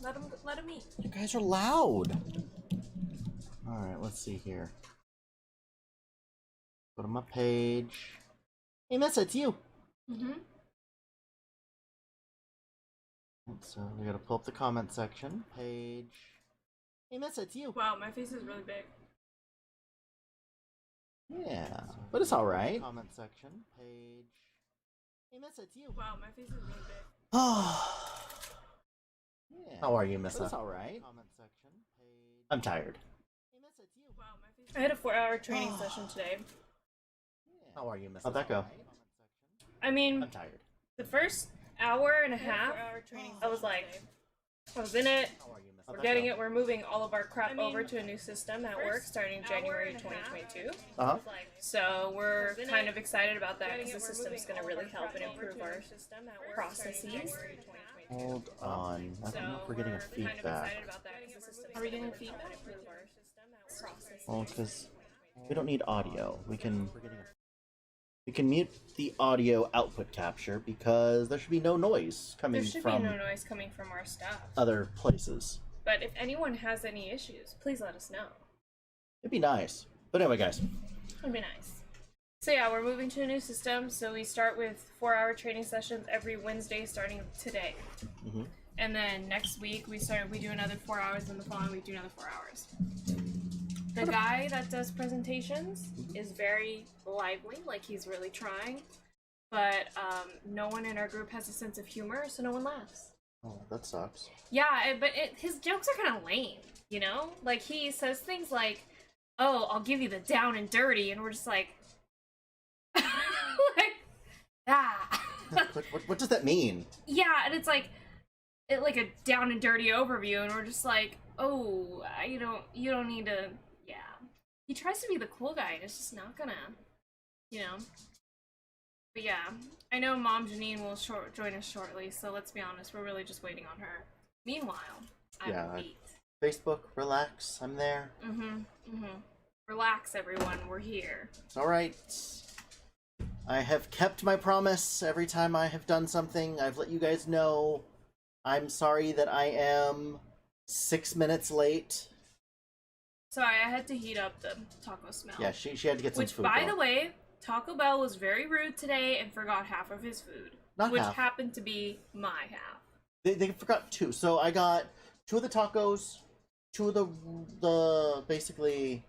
Let him eat. You guys are loud. All right, let's see here. Go to my page. Hey, Miss, it's you. Mm-hmm. So we gotta pull up the comment section. Page. Hey, Miss, it's you. Wow, my face is really big. Yeah, but it's all right. Comment section. Page. Hey, Miss, it's you. Wow, my face is really big. Oh. Yeah. How are you, Miss? That's all right. Comment section. Page. I'm tired. Hey, Miss, it's you. Wow, my face. I had a 4-hour training session today. How are you, Miss? How'd that go? I mean, I'm tired. the first hour and a half, I was like, I was in it. How are you, Miss? We're getting it. We're moving all of our crap over to a new system at work starting January 2022. Uh huh. So we're kind of excited about that because the system is going to really help and improve our processes. Hold on. I don't know if we're getting a feedback. Are we getting feedback? Well, because we don't need audio. We can mute the audio output capture because there should be no noise coming There should from be no noise coming from our stuff. other places. But if anyone has any issues, please let us know. It'd be nice. But anyway, guys. It'd be nice. So yeah, we're moving to a new system. So we start with 4-hour training sessions every Wednesday starting today. Mm-hmm. And then next week we do another 4 hours, and the following week do another 4 hours. The guy that does presentations is very lively, like he's really trying. But no one in our group has a sense of humor, so no one laughs. Oh, that sucks. Yeah, but his jokes are kind of lame, you know? Like, he says things like, oh, I'll give you the down and dirty, and we're just like, like, ah. what does that mean? Yeah, and it's like a down and dirty overview, and we're just like, oh, you don't need to, yeah. He tries to be the cool guy, and it's just not gonna, you know? But yeah, I know Mom Janine will join us shortly, so let's be honest, we're really just waiting on her. Meanwhile, I Yeah, wait. Facebook, relax. I'm there. Relax, everyone, we're here. It's all right. I have kept my promise. Every time I have done something, I've let you guys know. I'm sorry that I am 6 minutes late. Sorry, I had to heat up the taco smell. Yeah, she had to get some Which, food. by going. the way, Taco Bell was very rude today and forgot half of his food. Not which half. happened to be my half. They forgot 2. So I got 2 of the tacos, 2 of the basically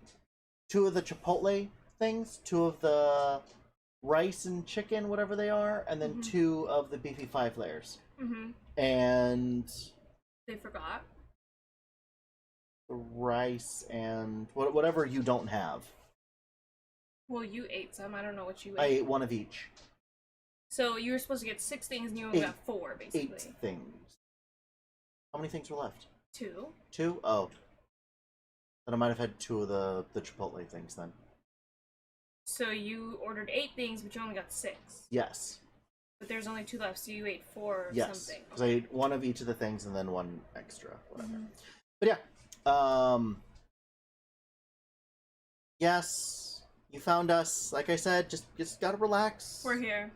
2 of the Chipotle things, 2 of the rice and chicken, whatever they are, and then 2 of the beefy 5 layers. And They forgot. the rice and whatever you don't have. Well, you ate some. I don't know what you ate. I ate 1 of each. So you were supposed to get 6 things and you only 8. got 4, basically. 8 things. How many things were left? 2. 2? Oh. Then I might have had 2 of the Chipotle things then. So you ordered 8 things, but you only got 6. Yes. But there's only 2 left, so you ate 4 of Yes. something. Because I ate 1 of each of the things and then 1 extra. Whatever. But yeah. Yes. You found us. Like I said, just gotta relax. We're here.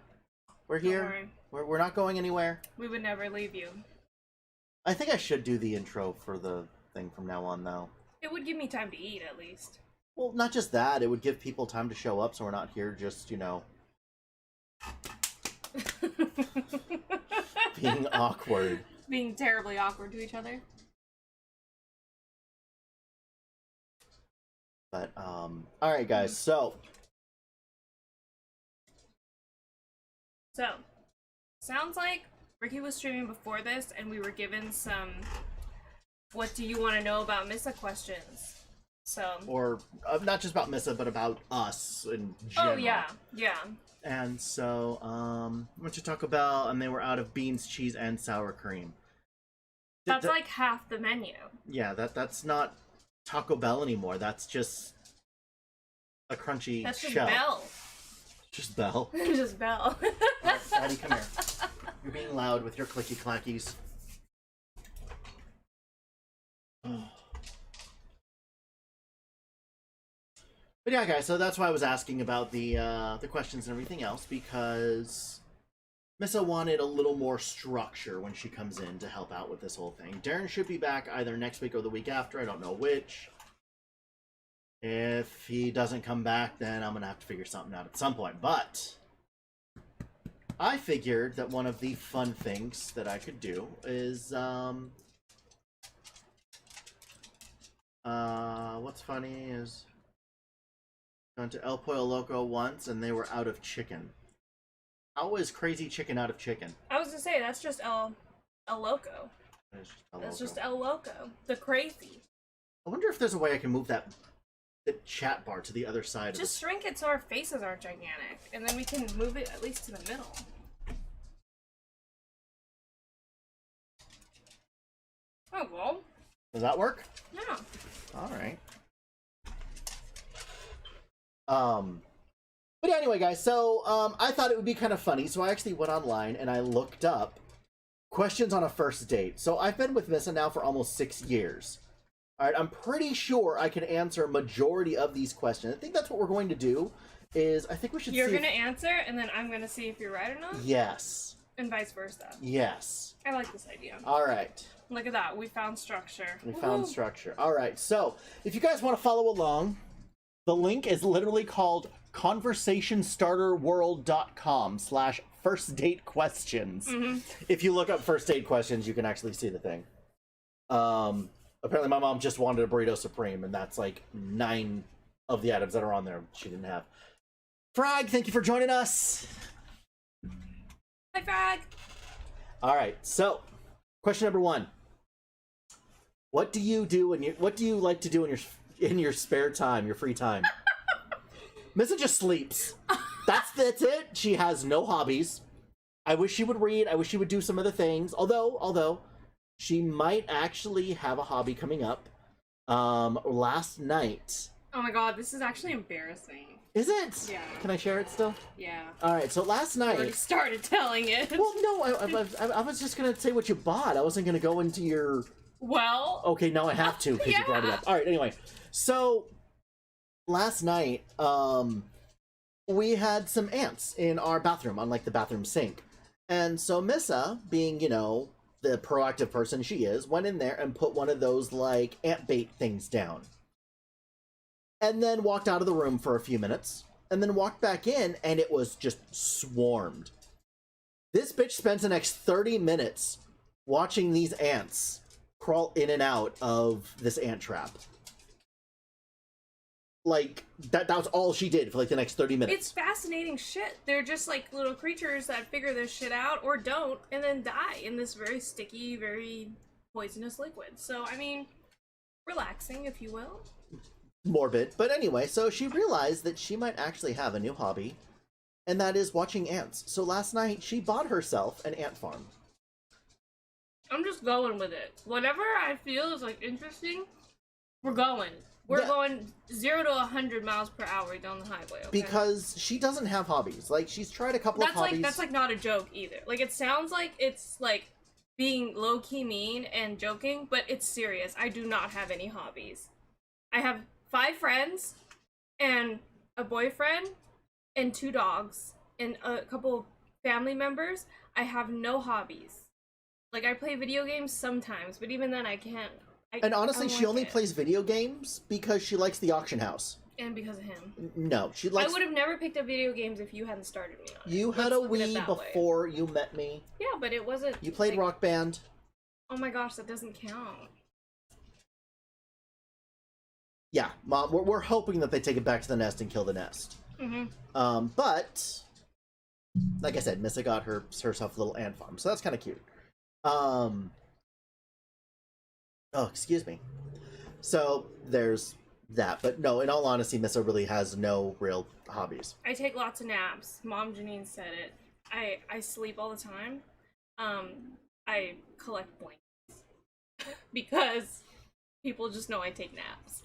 We're Don't here. worry. We're not going anywhere. We would never leave you. I think I should do the intro for the thing from now on, though. It would give me time to eat, at least. Well, not just that. It would give people time to show up so we're not here just, being awkward. Being terribly awkward to each other. But, alright, guys, so. So, sounds like Ricky was streaming before this, and we were given some what do you want to know about Missa questions. So. Or, not just about Missa, but about us in general. Oh, yeah, yeah. And so, went to Taco Bell, and they were out of beans, cheese, and sour cream. That's like half the menu. Yeah, that's not Taco Bell anymore. That's just a crunchy That's just shell. Bell. Just Bell. Just Bell. Alright, Daddy, come here. You're being loud with your clicky clackies. But yeah, guys, so that's why I was asking about the questions and everything else, because Missa wanted a little more structure when she comes in to help out with this whole thing. Darren should be back either next week or the week after. I don't know which. If he doesn't come back, then I'm going to have to figure something out at some point. But I figured that one of the fun things that I could do is, what's funny is, gone to El Pollo Loco once and they were out of chicken. How is Crazy Chicken out of chicken? I was gonna say, that's just El Loco. That's just El Loco. The crazy. I wonder if there's a way I can move the chat bar to the other side. Just shrink it so our faces aren't gigantic, and then we can move it at least to the middle. Oh, well. Does that work? Yeah. Alright. But anyway, guys, so I thought it would be kind of funny, so I actually went online and I looked up questions on a first date. So I've been with Missa now for almost 6 years. Alright, I'm pretty sure I can answer a majority of these questions. I think that's what we're going to do, is I think we should You're gonna answer, and then I'm gonna see if you're right or not? Yes. And vice versa. Yes. I like this idea. Alright. Look at that, we found structure. We found structure. Alright, so if you guys want to follow along, the link is literally called conversationstarterworld.com/first-date-questions. If you look up first date questions, you can actually see the thing. Apparently my mom just wanted a burrito supreme, and that's like 9 of the items that are on there she didn't have. Frag, thank you for joining us. Hi, Frag. All right, so question number 1: what do you do what do you like to do in your spare time, your free time? Missa just sleeps. That's it. She has no hobbies. I wish she would read. I wish she would do some other things. Although she might actually have a hobby coming up. Last night. Oh my god, this is actually embarrassing. Is it? Yeah. Can I share it still? Yeah. All right. So last night. I already started telling it. Well, no. I was just gonna say what you bought. I wasn't gonna go into your. Well. Okay, now I have to because you brought it up. All right. Anyway, so last night, we had some ants in our bathroom, on like the bathroom sink, and so Missa, being the proactive person she is, went in there and put one of those like ant bait things down, and then walked out of the room for a few minutes, and then walked back in, and it was just swarmed. This bitch spends the next 30 minutes watching these ants crawl in and out of this ant trap. Like, that was all she did for like the next 30 minutes. It's fascinating shit. They're just like little creatures that figure this shit out or don't and then die in this very sticky, very poisonous liquid. So, I mean, relaxing, if you will. Morbid. But anyway, so she realized that she might actually have a new hobby, and that is watching ants. So last night, she bought herself an ant farm. I'm just going with it. Whatever I feel is like interesting, we're going. We're going 0 to 100 miles per hour down the highway, okay? Because she doesn't have hobbies. Like, she's tried a couple of hobbies. That's like not a joke either. Like, it sounds like it's like being low-key mean and joking, but it's serious. I do not have any hobbies. I have 5 friends and a boyfriend and 2 dogs and a couple family members. I have no hobbies. Like, I play video games sometimes, but even then I can't. And honestly, she only plays video games because she likes the auction house. And because of him. No, she likes... I would have never picked up video games if you hadn't started me on it. You had a Wii before you met me. Yeah, but it wasn't... You played Rock Band. Oh my gosh, that doesn't count. Yeah, Mom, we're hoping that they take it back to the nest and kill the nest. Mm-hmm. But, like I said, Missa got herself a little ant farm, so that's kind of cute. Oh, excuse me. So, there's that. But no, in all honesty, Missa really has no real hobbies. I take lots of naps. Mom Janine said it. I sleep all the time. I collect blankets. Because people just know I take naps.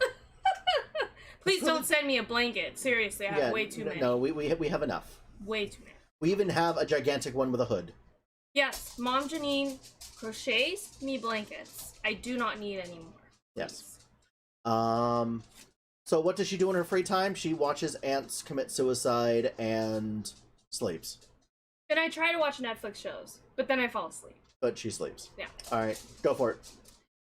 Please don't send me a blanket. Seriously, I have way too many. No, we have enough. Way too many. We even have a gigantic one with a hood. Yes, Mom Janine crochets me blankets. I do not need any more. Yes. So what does she do in her free time? She watches ants commit suicide and sleeps. And I try to watch Netflix shows, but then I fall asleep. But she sleeps. Yeah. Alright, go for it.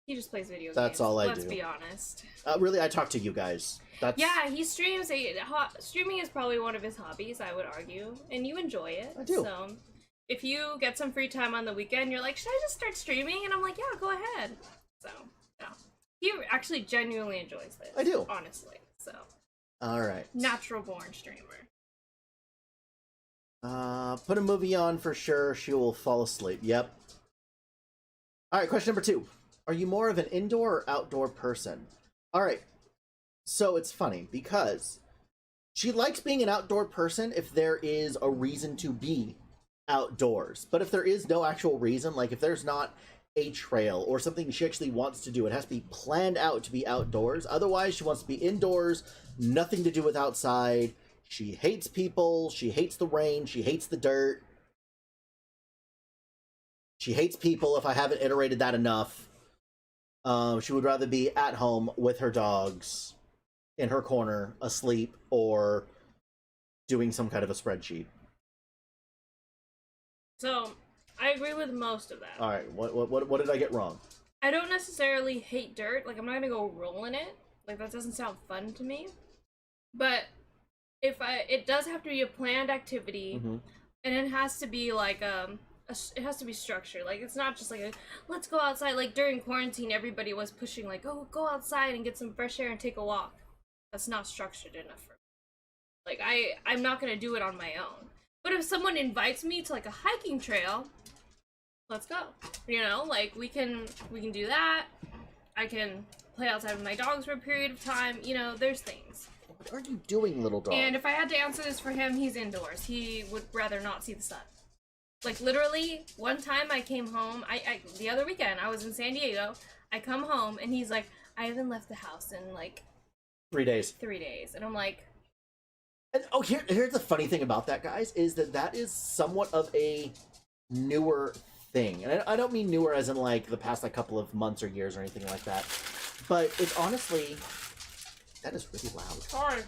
He just plays video games. That's all I Let's do. be honest. Really, I talk to you guys. That's... Yeah, he streams. Streaming is probably one of his hobbies, I would argue, and you enjoy it. I do. So, if you get some free time on the weekend, you're like, should I just start streaming? And I'm like, yeah, go ahead. So, yeah. He actually genuinely enjoys this. I do. Honestly. So. Alright. Natural born streamer. Put a movie on for sure. She will fall asleep. Yep. Alright, question number 2. Are you more of an indoor or outdoor person? Alright. So it's funny because she likes being an outdoor person if there is a reason to be outdoors. But if there is no actual reason, like if there's not a trail or something she actually wants to do, it has to be planned out to be outdoors. Otherwise, she wants to be indoors, nothing to do with outside. She hates people, she hates the rain, she hates the dirt. She hates people if I haven't iterated that enough. She would rather be at home with her dogs, in her corner, asleep, or doing some kind of a spreadsheet. So, I agree with most of that. Alright, what did I get wrong? I don't necessarily hate dirt. Like, I'm not gonna go roll in it. Like, that doesn't sound fun to me. But it does have to be a planned activity, and it has to be like it has to be structured. Like, it's not just like let's go outside. Like, during quarantine, everybody was pushing like, oh, go outside and get some fresh air and take a walk. That's not structured enough for me. Like, I'm not gonna do it on my own. But if someone invites me to like a hiking trail, let's go. You know, like we can do that. I can play outside with my dogs for a period of time. You know, there's things. What are you doing, little dog? And if I had to answer this for him, he's indoors. He would rather not see the sun. Like, literally, one time I came home, the other weekend, I was in San Diego, I come home, and he's like, I haven't left the house in, like... 3 days. 3 days. And I'm like... And, oh, here's the funny thing about that, guys, is that is somewhat of a newer thing. And I don't mean newer as in, like, the past, like, couple of months or years or anything like that. But it's honestly... That is really loud. Sorry.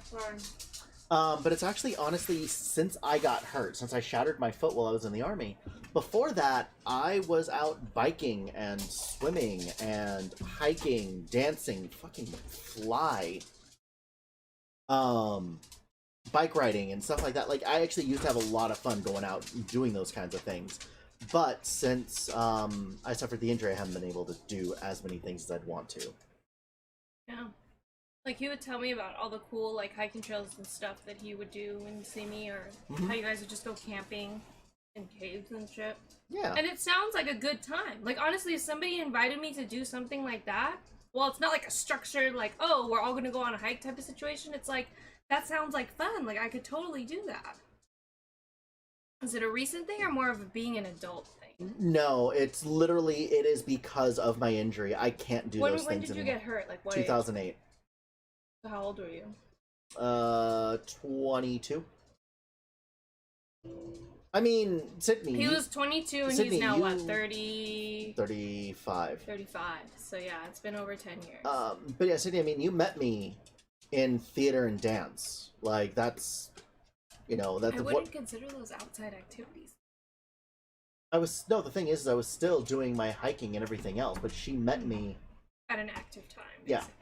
But it's actually, honestly, since I got hurt, since I shattered my foot while I was in the army, before that, I was out biking and swimming and hiking, dancing, fucking fly, bike riding and stuff like that. Like, I actually used to have a lot of fun going out and doing those kinds of things. But since, I suffered the injury, I haven't been able to do as many things as I'd want to. Yeah. Like, he would tell me about all the cool, like, hiking trails and stuff that he would do and see me, or how you guys would just go camping in caves and shit. Yeah. And it sounds like a good time. Like, honestly, if somebody invited me to do something like that, well, it's not like a structured, like, oh, we're all gonna go on a hike type of situation. It's like, that sounds like fun. Like, I could totally do that. Is it a recent thing or more of a being an adult thing? No, it's literally, it is because of my injury. I can't do those things When did you anymore. get hurt? Like, what 2008. age? So how old were you? 22. I mean, Sydney. He was 22 and Sydney, he's now, you- what, 30... 35. 35. So yeah, it's been over 10 years. But yeah, Sydney, I mean, you met me in theater and dance. Like, that's, you know, that's I what wouldn't consider those outside activities. no, the thing is I was still doing my hiking and everything else, but she met me At an active time, Yeah. basically.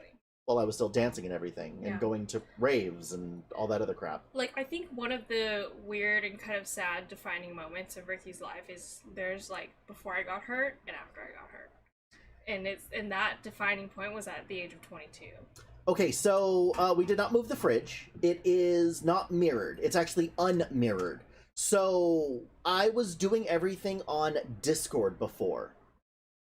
while I was still dancing and everything, and Yeah. going to raves and all that other crap. Like, I think one of the weird and kind of sad defining moments of Ricky's life is there's, like, before I got hurt and after I got hurt. And that defining point was at the age of 22. Okay, so we did not move the fridge. It is not mirrored. It's actually unmirrored. So I was doing everything on Discord before.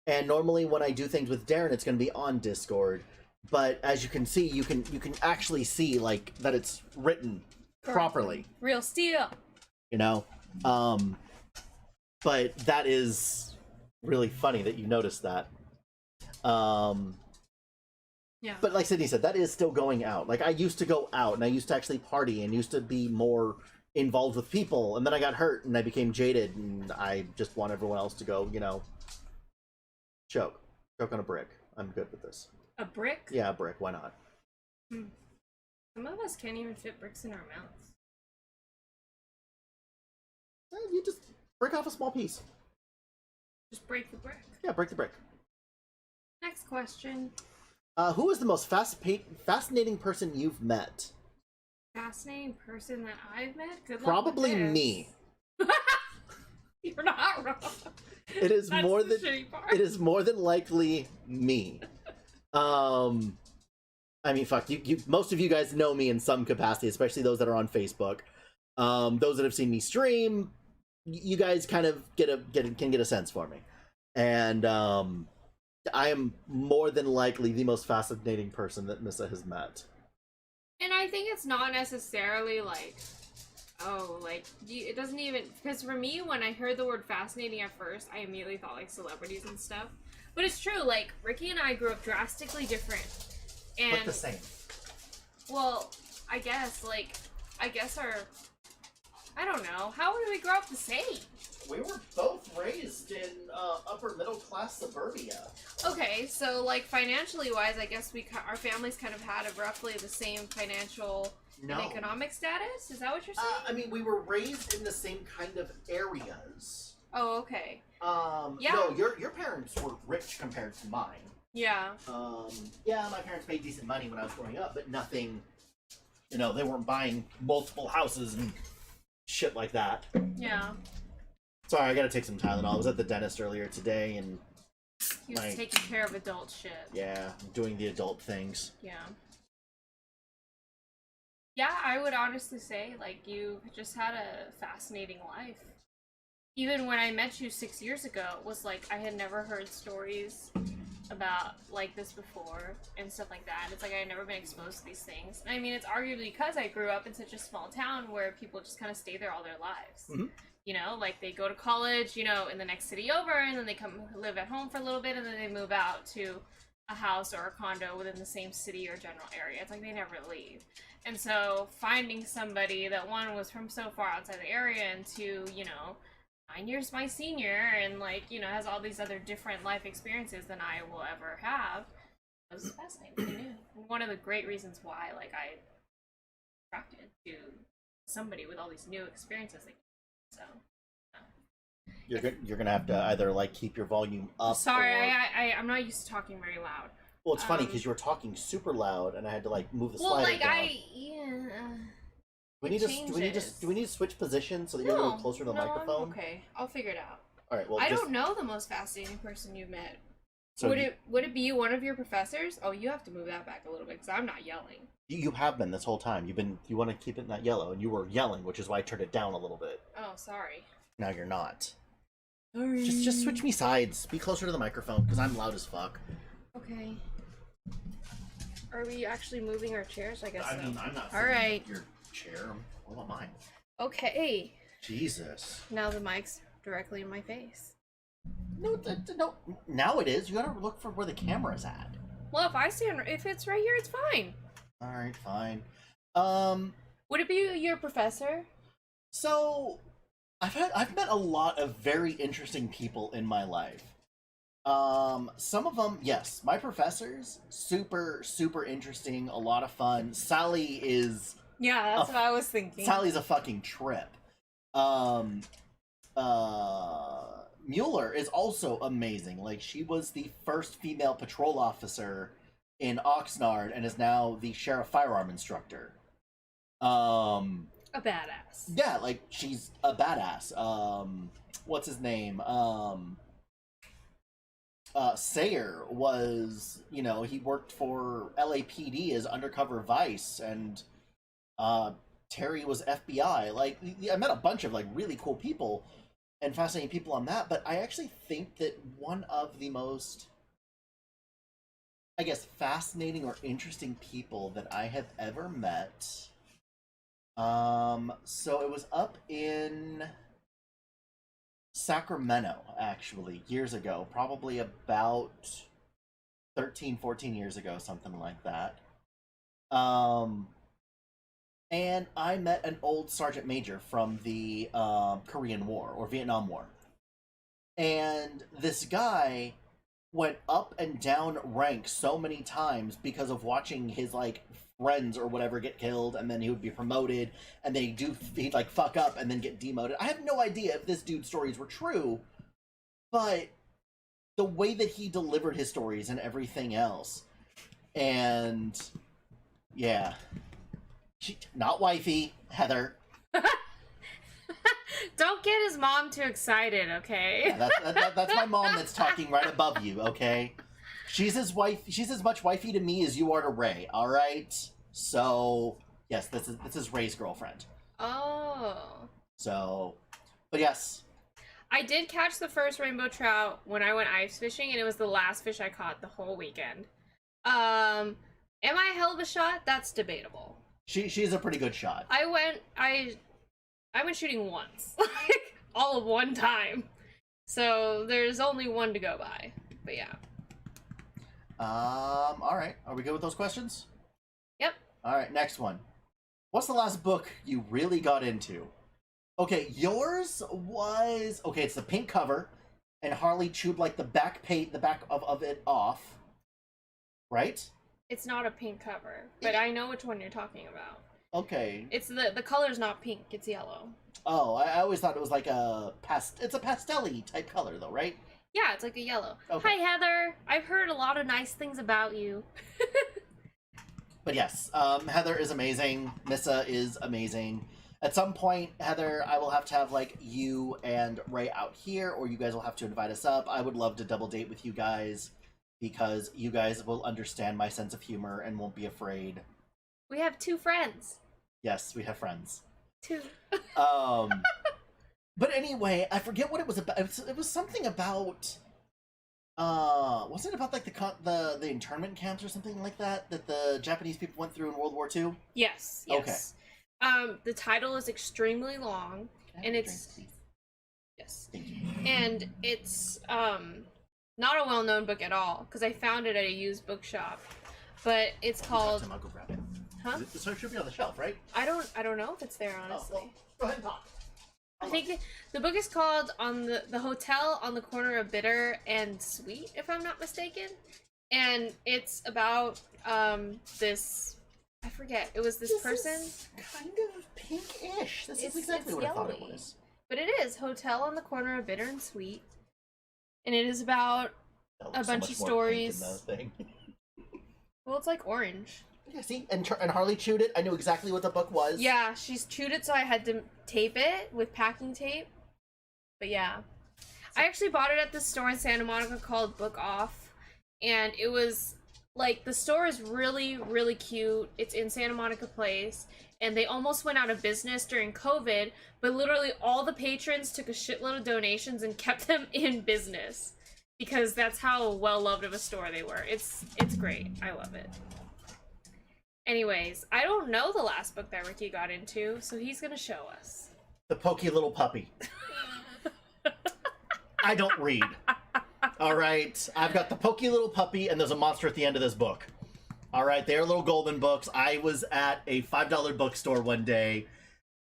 And normally when I do things with Darren, it's going to be on Discord. But as you can see, you can actually see, like, that it's written properly. Real steel! You know? But that is really funny that you noticed that. Yeah. But like Sydney said, that is still going out. Like, I used to go out, and I used to actually party, and used to be more involved with people, and then I got hurt, and I became jaded, and I just want everyone else to go, you know, choke on a brick. I'm good with this. A brick? Yeah, a brick. Why not? Some of us can't even fit bricks in our mouths. You just Break off a small piece. Just break the brick. Yeah, break the brick. Next question. Who is the most fascinating person you've met? Fascinating person that I've met? Good luck Probably with this. me. You're not wrong. It is That's more the than shitty part. it is more than likely me. I mean, fuck you. Most of you guys know me in some capacity, especially those that are on Facebook. Those that have seen me stream, you guys kind of can get a sense for me, and I am more than likely the most fascinating person that Missa has met. And I think it's not necessarily like, oh, like, it doesn't even, because for me, when I heard the word fascinating at first, I immediately thought like celebrities and stuff. But it's true, like, Ricky and I grew up drastically different. And, But the same. well, I guess our, I don't know, how did we grow up the same? We were both raised in upper middle class suburbia. Okay, so like financially wise, I guess our families kind of had a roughly the same financial and economic status. Is that what you're saying? I mean, we were raised in the same kind of areas. Oh, okay. Yeah. No, your parents were rich compared to mine. Yeah. Yeah, my parents made decent money when I was growing up, but nothing. You know, they weren't buying multiple houses and shit like that. Yeah. Sorry, I gotta take some Tylenol. I was at the dentist earlier today, and He was taking care of adult shit. yeah, doing the adult things. Yeah. Yeah, I would honestly say, like, you just had a fascinating life. Even when I met you 6 years ago, it was like, I had never heard stories about, like, this before, and stuff like that. It's like I had never been exposed to these things. And I mean, it's arguably because I grew up in such a small town where people just kind of stay there all their lives. Mm-hmm. You know, like, they go to college, you know, in the next city over, and then they come live at home for a little bit, and then they move out to a house or a condo within the same city or general area. It's like they never leave. And so finding somebody that, one, was from so far outside the area, and two, you know, 9 years my senior, and, like, you know, has all these other different life experiences than I will ever have, was fascinating. And one of the great reasons why, like, I attracted to somebody with all these new experiences, like, so. You're gonna have to either like keep your volume up. Sorry, or... I'm not used to talking very loud. Well, it's funny because you were talking super loud, and I had to like move the well, slider like down. Do we need to switch positions so that you're a little closer to the microphone? I'm okay, I'll figure it out. All right. Well, I don't know the most fascinating person you've met. So would it be one of your professors? Oh, you have to move that back a little bit because I'm not yelling. You have been this whole time. You want to keep it in that yellow, and you were yelling, which is why I turned it down a little bit. Oh, sorry. Now you're not. Sorry. Just switch me sides. Be closer to the microphone because I'm loud as fuck. Okay. Are we actually moving our chairs? I guess I so. mean, I'm not. All right. Your chair. What about mine? Okay. Jesus. Now the mic's directly in my face. No. Now it is. You gotta look for where the camera's at. Well, if it's right here, it's fine. All right, fine. Would it be your professor? So, I've met a lot of very interesting people in my life. Some of them, yes, my professors, super interesting, a lot of fun. Sally is... Yeah, that's what I was thinking. Sally's a fucking trip. Mueller is also amazing. Like, she was the first female patrol officer in Oxnard and is now the sheriff firearm instructor. A badass. Yeah, like, she's a badass. What's his name? Sayer was, you know, he worked for LAPD as undercover vice, and Terry was FBI. Like, I met a bunch of, like, really cool people and fascinating people on that, but I actually think that one of the most, I guess, fascinating or interesting people that I have ever met, so it was up in Sacramento, actually, years ago, probably about 13-14 years ago, something like that. And I met an old sergeant major from the Korean War, or Vietnam War. And this guy went up and down ranks so many times because of watching his, like, friends or whatever get killed, and then he would be promoted, and he'd like fuck up and then get demoted. I have no idea if this dude's stories were true, but the way that he delivered his stories and everything else, and yeah, not wifey Heather. Don't get his mom too excited, okay? Yeah, that's my mom that's talking right above you, okay? She's as much wifey to me as you are to Ray, all right? So, yes, this is Ray's girlfriend. Oh. So, but yes. I did catch the first rainbow trout when I went ice fishing, and it was the last fish I caught the whole weekend. Am I a hell of a shot? That's debatable. She's a pretty good shot. I went shooting once. Like, all of one time. So, there's only one to go by. But yeah. Alright. Are we good with those questions? Yep. Alright, next one. What's the last book you really got into? Okay, yours was... Okay, it's the pink cover, and Harley chewed, like, the back of it off. Right? It's not a pink cover, but I know which one you're talking about. Okay. It's the color's not pink, it's yellow. Oh, I always thought it was like it's a pastel-y type color though, right? Yeah, it's like a yellow. Okay. Hi, Heather. I've heard a lot of nice things about you. But yes, Heather is amazing. Nissa is amazing. At some point, Heather, I will have to have like you and Ray out here, or you guys will have to invite us up. I would love to double date with you guys because you guys will understand my sense of humor and won't be afraid. We have 2 friends. Yes, we have friends. 2. But anyway, I forget what it was about. It was something about, wasn't it about like the internment camps or something like that the Japanese people went through in World War II? Yes. Okay. The title is extremely long, and it's yes, and it's not a well-known book at all because I found it at a used bookshop, but it's called. I'll go grab it. Huh? So it should be on the shelf, right? I don't know if it's there honestly. Oh, well, go ahead and talk. I think the book is called "On the Hotel on the Corner of Bitter and Sweet," if I'm not mistaken, and it's about this. I forget. It was this person. Is kind of pinkish. This is exactly what I thought it was. But it is Hotel on the Corner of Bitter and Sweet, and it is about a bunch of stories. Well, it's like orange. Yeah, see, and Harley chewed it. I knew exactly what the book was. Yeah, she's chewed it, so I had to tape it with packing tape. But yeah, I actually bought it at this store in Santa Monica called Book Off, and it was like the store is really, really cute. It's in Santa Monica Place, and they almost went out of business during COVID, but literally all the patrons took a shitload of donations and kept them in business because that's how well loved of a store they were. It's great. I love it. Anyways, I don't know the last book that Ricky got into, so he's gonna show us. The Pokey Little Puppy. I don't read. Alright? I've got the Pokey Little Puppy, and there's a monster at the end of this book. Alright, they're little golden books. I was at a $5 bookstore one day,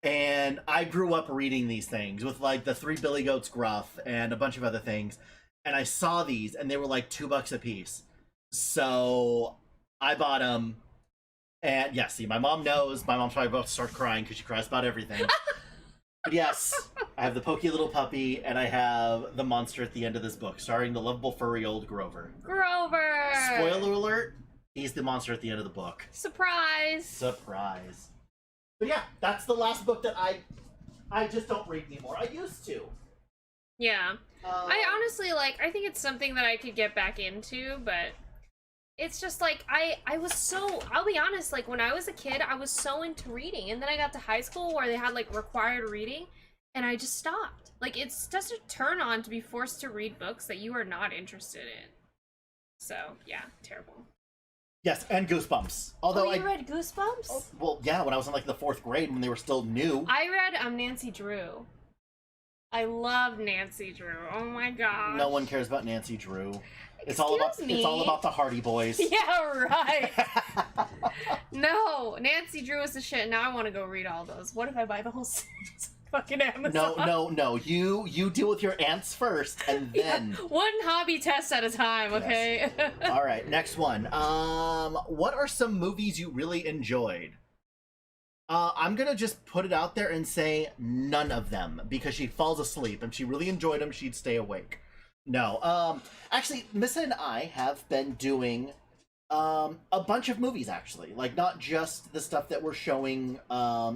and I grew up reading these things with, like, the 3 Billy Goats Gruff and a bunch of other things. And I saw these, and they were like $2 a piece. So I bought them. And yeah, see, my mom knows. My mom's probably about to start crying because she cries about everything. But yes, I have the Pokey Little Puppy, and I have the monster at the end of this book, starring the lovable furry old Grover. Grover! Spoiler alert, he's the monster at the end of the book. Surprise! Surprise. But yeah, that's the last book that I just don't read anymore. I used to. Yeah. I honestly, like, I think it's something that I could get back into, but it's just, like, I was so, I'll be honest, like, when I was a kid, I was so into reading, and then I got to high school where they had, like, required reading, and I just stopped. Like, it's just a turn on to be forced to read books that you are not interested in. So, yeah, terrible. Yes, and Goosebumps. Although you read Goosebumps? Oh, well, yeah, when I was in, like, the 4th grade when they were still new. I read Nancy Drew. I love Nancy Drew. Oh my god. No one cares about Nancy Drew. It's Excuse all about the Hardy Boys. Yeah, right. No, Nancy Drew is the shit. Now I want to go read all those. What if I buy the whole series? fucking Amazon. No. You deal with your ants first, and then. One hobby test at a time, okay? Yes. All right, next one. What are some movies you really enjoyed? I'm gonna just put it out there and say none of them, because she falls asleep. If she really enjoyed them, she'd stay awake. No. Actually, Missa and I have been doing a bunch of movies, actually. Like, not just the stuff that we're showing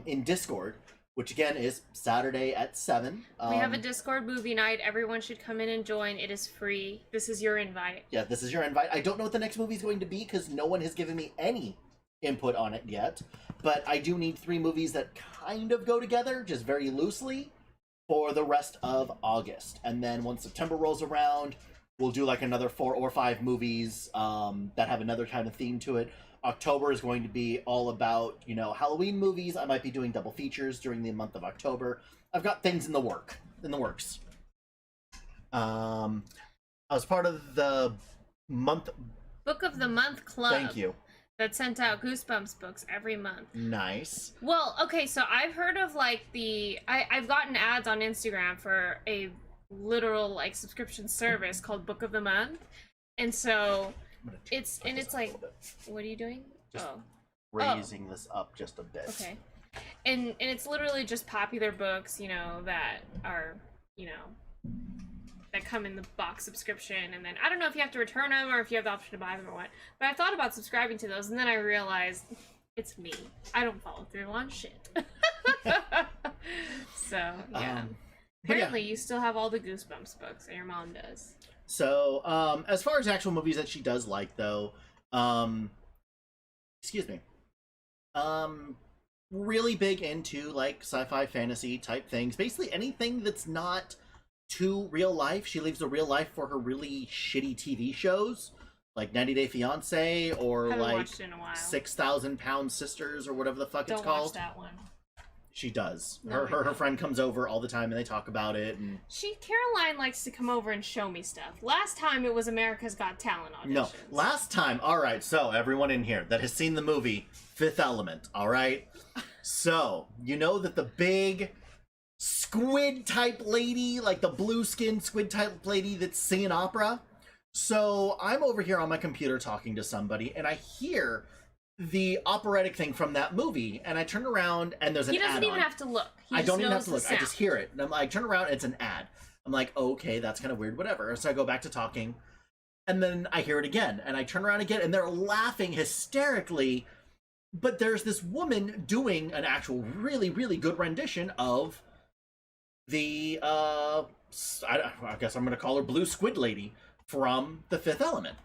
in Discord, which again is Saturday at 7. We have a Discord movie night. Everyone should come in and join. It is free. This is your invite. Yeah, this is your invite. I don't know what the next movie is going to be, because no one has given me any input on it yet. But I do need 3 movies that kind of go together, just very loosely, for the rest of August. And then once September rolls around, we'll do like another 4 or 5 movies that have another kind of theme to it. October is going to be all about, Halloween movies. I might be doing double features during the month of October. I've got things in the works. I was part of the Book of the Month Club. Thank you. That sent out Goosebumps books every month. Nice. Well, okay, so I've heard of like I've gotten ads on Instagram for a literal like subscription service called Book of the Month, and so it's like, what are you doing? Just raising this up just a bit. Okay, and it's literally just popular books, that are that come in the box subscription, and then I don't know if you have to return them or if you have the option to buy them or what, but I thought about subscribing to those, and then I realized it's me. I don't follow through on shit. So, yeah. Apparently, you still have all the Goosebumps books, and your mom does. So, as far as actual movies that she does like, though, excuse me, really big into, like, sci-fi fantasy type things. Basically, anything that's not to real life. She leaves the real life for her really shitty TV shows, like 90 Day Fiance, or like 6,000 Pound Sisters, or whatever the fuck it's called. Don't watch that one. She does. No, her friend comes over all the time and they talk about it. And Caroline likes to come over and show me stuff. Last time it was America's Got Talent auditions. No, last time. All right, so everyone in here that has seen the movie Fifth Element, all right? So, you know that the big squid type lady, like the blue skinned squid type lady that's singing opera? So I'm over here on my computer talking to somebody and I hear the operatic thing from that movie, and I turn around and there's an ad. He doesn't even have to look. I don't even have to look. I just hear it. And I'm like, turn around, it's an ad. I'm like, okay, that's kind of weird, whatever. So I go back to talking, and then I hear it again, and I turn around again, and they're laughing hysterically, but there's this woman doing an actual really, really good rendition of the, I guess I'm going to call her Blue Squid Lady from The Fifth Element.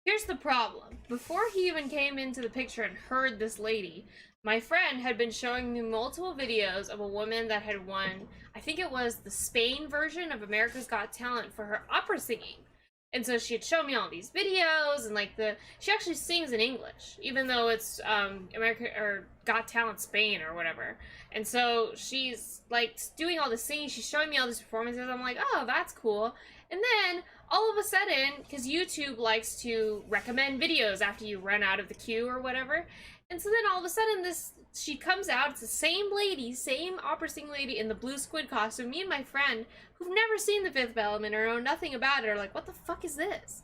Here's the problem. Before he even came into the picture and heard this lady, my friend had been showing me multiple videos of a woman that had won, I think it was the Spain version of America's Got Talent for her opera singing. And so she had shown me all these videos, and she actually sings in English, even though it's America or Got Talent Spain or whatever. And so she's like doing all this singing, she's showing me all these performances. I'm like, oh, that's cool. And then all of a sudden, because YouTube likes to recommend videos after you run out of the queue or whatever, and so then all of a sudden she comes out, it's the same lady, same opera singing lady in the blue squid costume. Me and my friend, who've never seen The Fifth Element or know nothing about it, are like, what the fuck is this?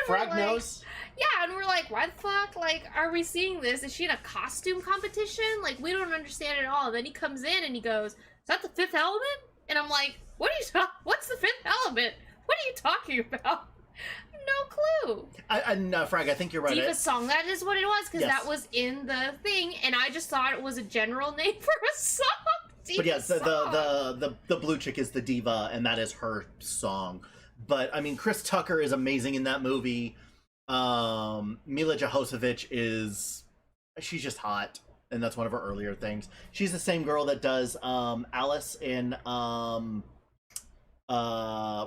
Frog knows? Yeah, and we're like, why the fuck, are we seeing this? Is she in a costume competition? We don't understand it at all. And then he comes in and he goes, is that The Fifth Element? And I'm like, what's The Fifth Element? What are you talking about? No clue. Frag, I think you're right. Diva Song, that is what it was, because yes. that was in the thing, and I just thought it was a general name for a song. Diva but yes, Song. the blue chick is the diva, and that is her song. But I mean, Chris Tucker is amazing in that movie. Mila Jovovich she's just hot, and that's one of her earlier things. She's the same girl that does Alice in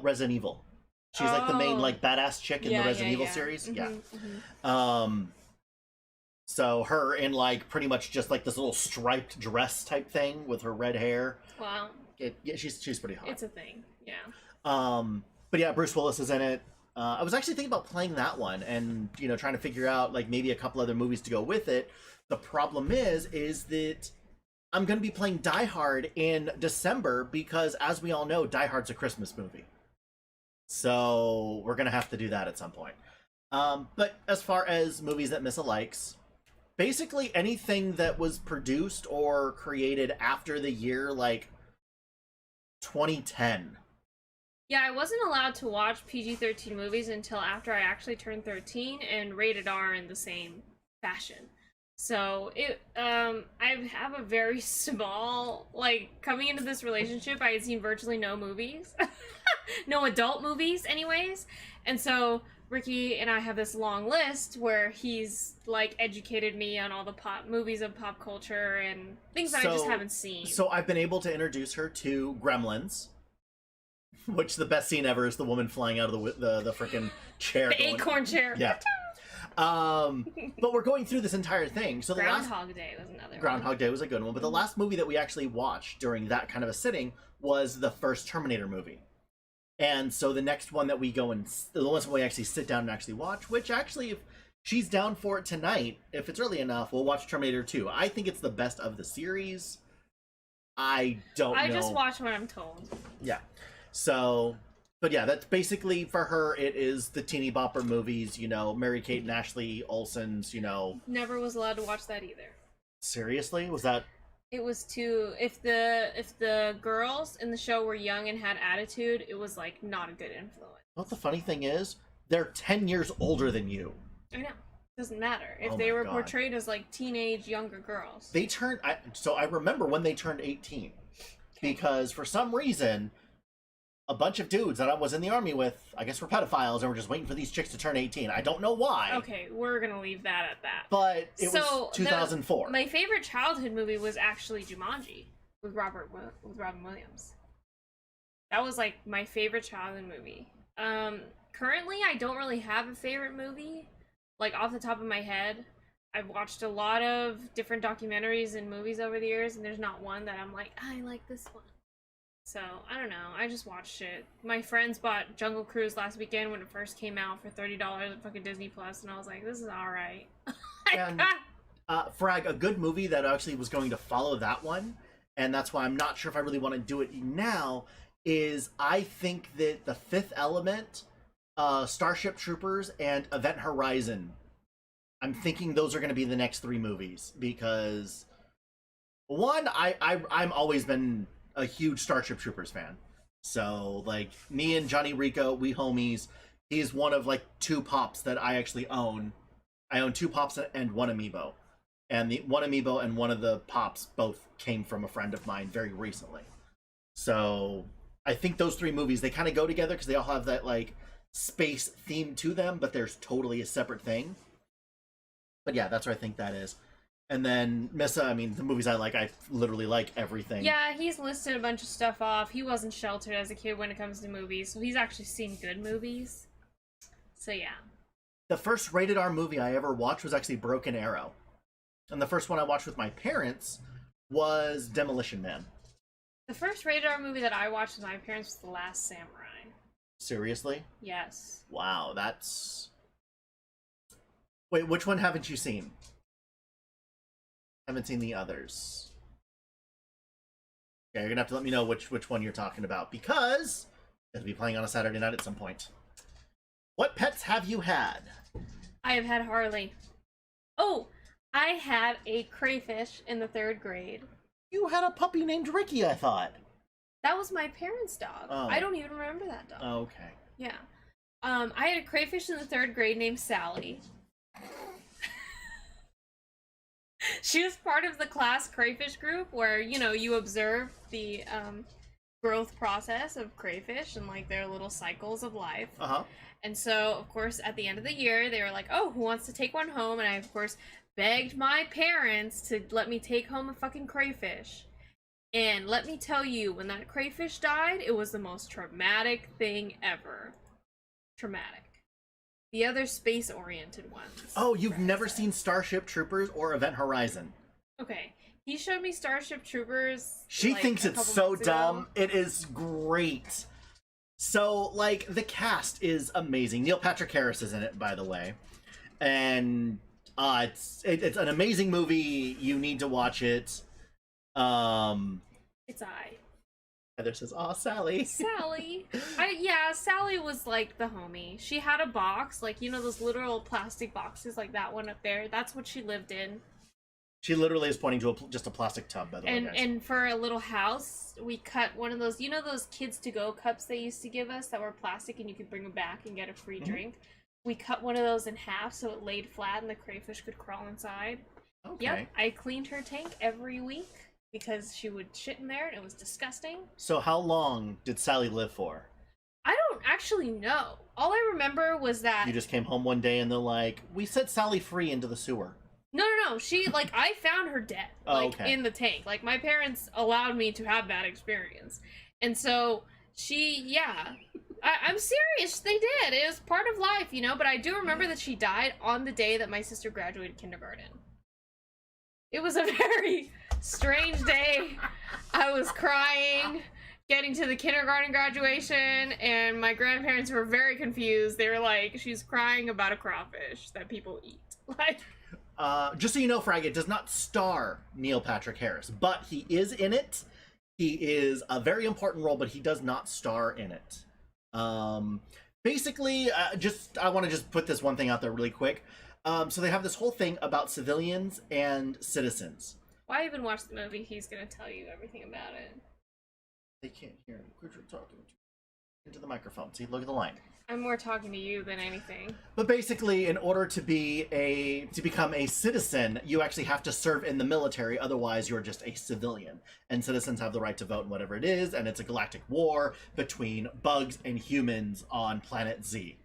Resident Evil. She's like the main badass chick in the Resident Evil series. Mm-hmm. So her in pretty much just this little striped dress type thing with her red hair. Wow. She's pretty hot. It's a thing. Yeah. But yeah, Bruce Willis is in it. I was actually thinking about playing that one and trying to figure out maybe a couple other movies to go with it. The problem is that I'm going to be playing Die Hard in December because, as we all know, Die Hard's a Christmas movie. So we're going to have to do that at some point. But as far as movies that Missa likes, basically anything that was produced or created after the year, like, 2010. Yeah, I wasn't allowed to watch PG-13 movies until after I actually turned 13, and rated R in the same fashion. So I have a very small, like, coming into this relationship, I had seen virtually no movies, no adult movies, anyways. And so Ricky and I have this long list where he's like educated me on all the movies of pop culture and things that I just haven't seen. So I've been able to introduce her to Gremlins, which the best scene ever is the woman flying out of the freaking chair. The acorn chair. Yeah. But we're going through this entire thing. So the Groundhog Day was another Groundhog Day was a good one. But the last movie that we actually watched during that kind of a sitting was the first Terminator movie. And so the next one that we go and the ones we actually sit down and actually watch, which actually, if she's down for it tonight, if it's early enough, we'll watch Terminator 2. I think it's the best of the series. I don't know. I just watch what I'm told. Yeah. So, but yeah, that's basically for her. It is the teeny bopper movies, you know, Mary-Kate and Ashley Olsen's, you know. Never was allowed to watch that either. Seriously? Was that? It was too, if the girls in the show were young and had attitude, it was like not a good influence. What the funny thing is, they're 10 years older than you. I know. Doesn't matter. If Oh they my were God. portrayed as like teenage younger girls. They turned, so I remember when they turned 18. Because for some reason, a bunch of dudes that I was in the army with, I guess were pedophiles, and were just waiting for these chicks to turn 18. I don't know why. Okay, we're gonna leave that at that. But it was 2004. My favorite childhood movie was actually Jumanji with Robin Williams. That was like my favorite childhood movie. Currently I don't really have a favorite movie, like off the top of my head. I've watched a lot of different documentaries and movies over the years, and there's not one that I'm like, I like this one. So, I don't know. I just watched it. My friends bought Jungle Cruise last weekend when it first came out for $30 at fucking Disney Plus, and I was like, this is alright. And Frag, a good movie that actually was going to follow that one, and that's why I'm not sure if I really want to do it now, is I think that The Fifth Element, Starship Troopers, and Event Horizon, I'm thinking those are going to be the next 3 movies, because one, I'm always been a huge Starship Troopers fan. So, like, me and Johnny Rico, we homies. He's one of, like, 2 Pops that I actually own. I own 2 Pops and 1 Amiibo. And the 1 Amiibo and 1 of the Pops both came from a friend of mine very recently. So, I think those 3 movies, they kind of go together because they all have that, like, space theme to them, but there's totally a separate thing. But yeah, that's what I think that is. And then Missa, I mean, the movies I literally like everything. Yeah, he's listed a bunch of stuff off. He wasn't sheltered as a kid when it comes to movies, so he's actually seen good movies. So yeah. The first rated R movie I ever watched was actually Broken Arrow. And the first one I watched with my parents was Demolition Man. The first rated R movie that I watched with my parents was The Last Samurai. Seriously? Yes. Wow, that's... Wait, which one haven't you seen? Haven't seen the others. Yeah, you're gonna have to let me know which one you're talking about, because it'll be playing on a Saturday night at some point. What pets have you had? I have had Harley. Oh, I had a crayfish in the 3rd grade. You had a puppy named Ricky, I thought. That was my parents' dog. Oh. I don't even remember that dog. Okay. Yeah. I had a crayfish in the 3rd grade named Sally. She was part of the class crayfish group where, you know, you observe the growth process of crayfish and like their little cycles of life. Uh-huh. And so, of course, at the end of the year, they were like, oh, who wants to take one home? And I, of course, begged my parents to let me take home a fucking crayfish. And let me tell you, when that crayfish died, it was the most traumatic thing ever. Traumatic. The other space-oriented ones. Oh, you've never seen Starship Troopers or Event Horizon? Okay. He showed me Starship Troopers. She like, thinks a it's couple so months ago. dumb. It is great. So, like, the cast is amazing. Neil Patrick Harris is in it, by the way. And it's an amazing movie. You need to watch it. It's I. Heather says, "Aw, Sally." Sally. Yeah, Sally was like the homie. She had a box, like, you know, those literal plastic boxes, like that one up there. That's what she lived in. She literally is pointing to just a plastic tub, by the way, guys. And for a little house, we cut one of those, you know, those kids to go cups they used to give us that were plastic and you could bring them back and get a free drink. We cut one of those in half so it laid flat and the crayfish could crawl inside. Okay. Yep, I cleaned her tank every week because she would shit in there and it was disgusting. So how long did Sally live for? I don't actually know. All I remember was that... You just came home one day and they're like, "We set Sally free into the sewer." No. She, like, I found her dead, like, okay. in the tank. Like, my parents allowed me to have that experience. And so, yeah. I'm serious, they did. It was part of life, you know? But I do remember that she died on the day that my sister graduated kindergarten. It was a very strange day. I was crying, getting to the kindergarten graduation, and my grandparents were very confused. They were like, "She's crying about a crawfish that people eat." Like... Just so you know, Frag, it does not star Neil Patrick Harris, but he is in it. He is a very important role, but he does not star in it. Basically, I want to just put this one thing out there really quick. So they have this whole thing about civilians and citizens. Why even watch the movie? He's gonna tell you everything about it. They can't hear him. Quit talking into the microphone. See, look at the line. I'm more talking to you than anything. But basically, in order to become a citizen, you actually have to serve in the military. Otherwise, you're just a civilian. And citizens have the right to vote in whatever it is. And it's a galactic war between bugs and humans on planet Z.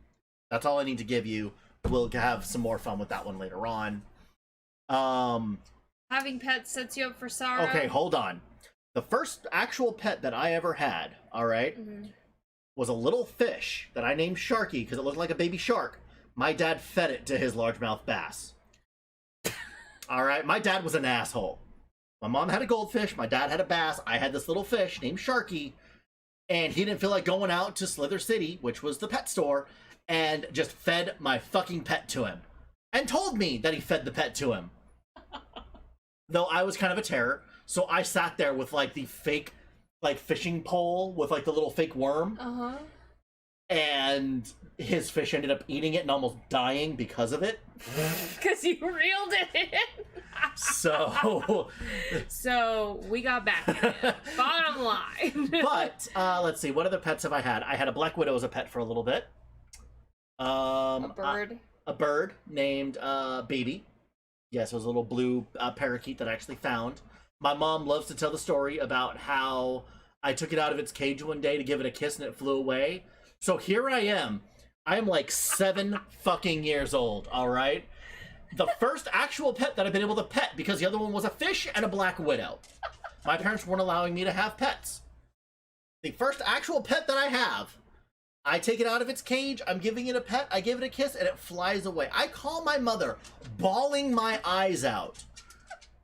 That's all I need to give you. We'll have some more fun with that one later on. Having pets sets you up for sorrow. Okay, hold on. The first actual pet that I ever had, all right, was a little fish that I named Sharky because it looked like a baby shark. My dad fed it to his largemouth bass. All right, my dad was an asshole. My mom had a goldfish, my dad had a bass, I had this little fish named Sharky, and he didn't feel like going out to Slither City, which was the pet store, and just fed my fucking pet to him. And told me that he fed the pet to him. Though I was kind of a terror, so I sat there with like the fake like fishing pole with like the little fake worm. And his fish ended up eating it and almost dying because of it. Because you reeled it in. So we got back in it. Bottom line. But let's see, what other pets have I had? I had a black widow as a pet for a little bit. A bird. A bird named Baby. Yes, it was a little blue parakeet that I actually found. My mom loves to tell the story about how I took it out of its cage one day to give it a kiss and it flew away. So here I am. I am like 7 fucking years old, all right? The first actual pet that I've been able to pet, because the other one was a fish and a black widow. My parents weren't allowing me to have pets. The first actual pet that I have, I take it out of its cage, I'm giving it a pet, I give it a kiss, and it flies away. I call my mother, bawling my eyes out.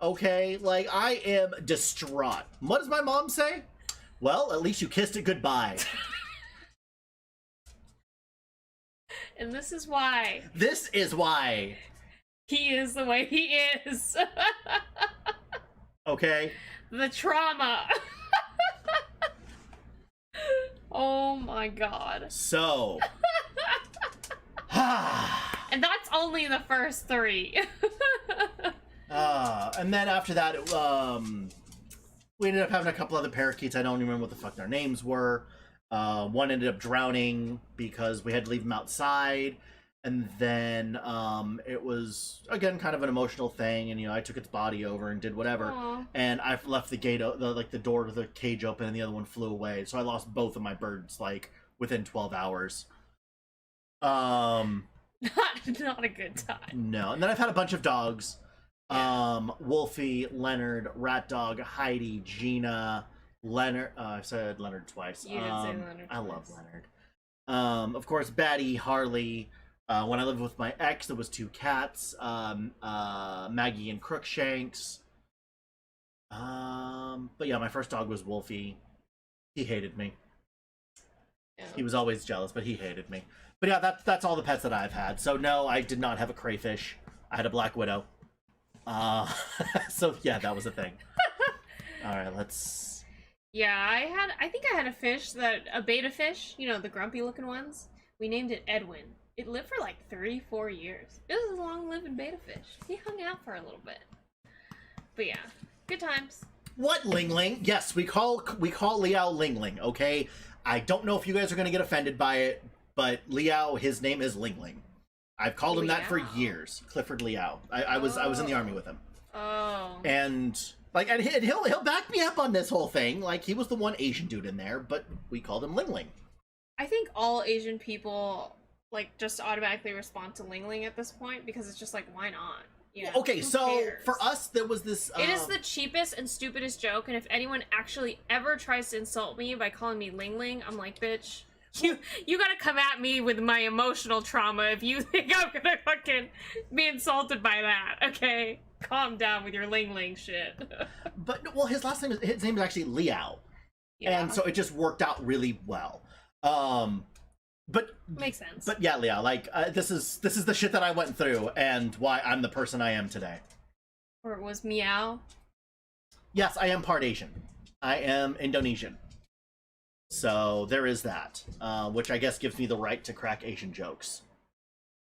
Okay? Like, I am distraught. What does my mom say? Well, at least you kissed it goodbye. And this is why. This is why. He is the way he is. Okay? The trauma. Oh my god. So. And that's only the first 3. And then after that, we ended up having a couple other parakeets. I don't even remember what the fuck their names were. One ended up drowning because we had to leave him outside. And then it was, again, kind of an emotional thing. And, you know, I took its body over and did whatever. Aww. And I left the gate, the door to the cage open, and the other one flew away. So I lost both of my birds, like, within 12 hours. Not a good time. No. And then I've had a bunch of dogs. Wolfie, Leonard, Rat Dog, Heidi, Gina, Leonard. I said Leonard twice. You did say Leonard I twice. love Leonard. Of course, Batty, Harley. When I lived with my ex, there was 2 cats. Maggie and Crookshanks. But yeah, my first dog was Wolfie. He hated me. Yeah. He was always jealous, but he hated me. But yeah, that's all the pets that I've had. So no, I did not have a crayfish. I had a black widow. So yeah, that was a thing. All right, let's. Yeah, I think I had a beta fish, you know, the grumpy looking ones. We named it Edwin. It lived for like 34 years. It was a long living beta fish. He hung out for a little bit. But yeah, good times. What Ling Ling? Yes, we call Liao Ling Ling. Okay, I don't know if you guys are gonna get offended by it, but Liao, his name is Ling Ling. I've called him that for years. Clifford Liao. I was in the army with him. Oh. And like, and he'll back me up on this whole thing. Like, he was the one Asian dude in there, but we called him Ling Ling. I think all Asian people like just automatically respond to Ling Ling at this point because it's just like, why not? You know, okay, so cares? For us, there was this. It is the cheapest and stupidest joke, and if anyone actually ever tries to insult me by calling me Ling Ling, I'm like, bitch, you gotta come at me with my emotional trauma if you think I'm gonna fucking be insulted by that, okay? Calm down with your Ling Ling shit. But well, his name is actually Liao, Yeah. and so it just worked out really well. But makes sense. But yeah, Liao, like this is the shit that I went through, and why I'm the person I am today. Or it was Meow. Yes, I am part Asian. I am Indonesian. So there is that, which I guess gives me the right to crack Asian jokes.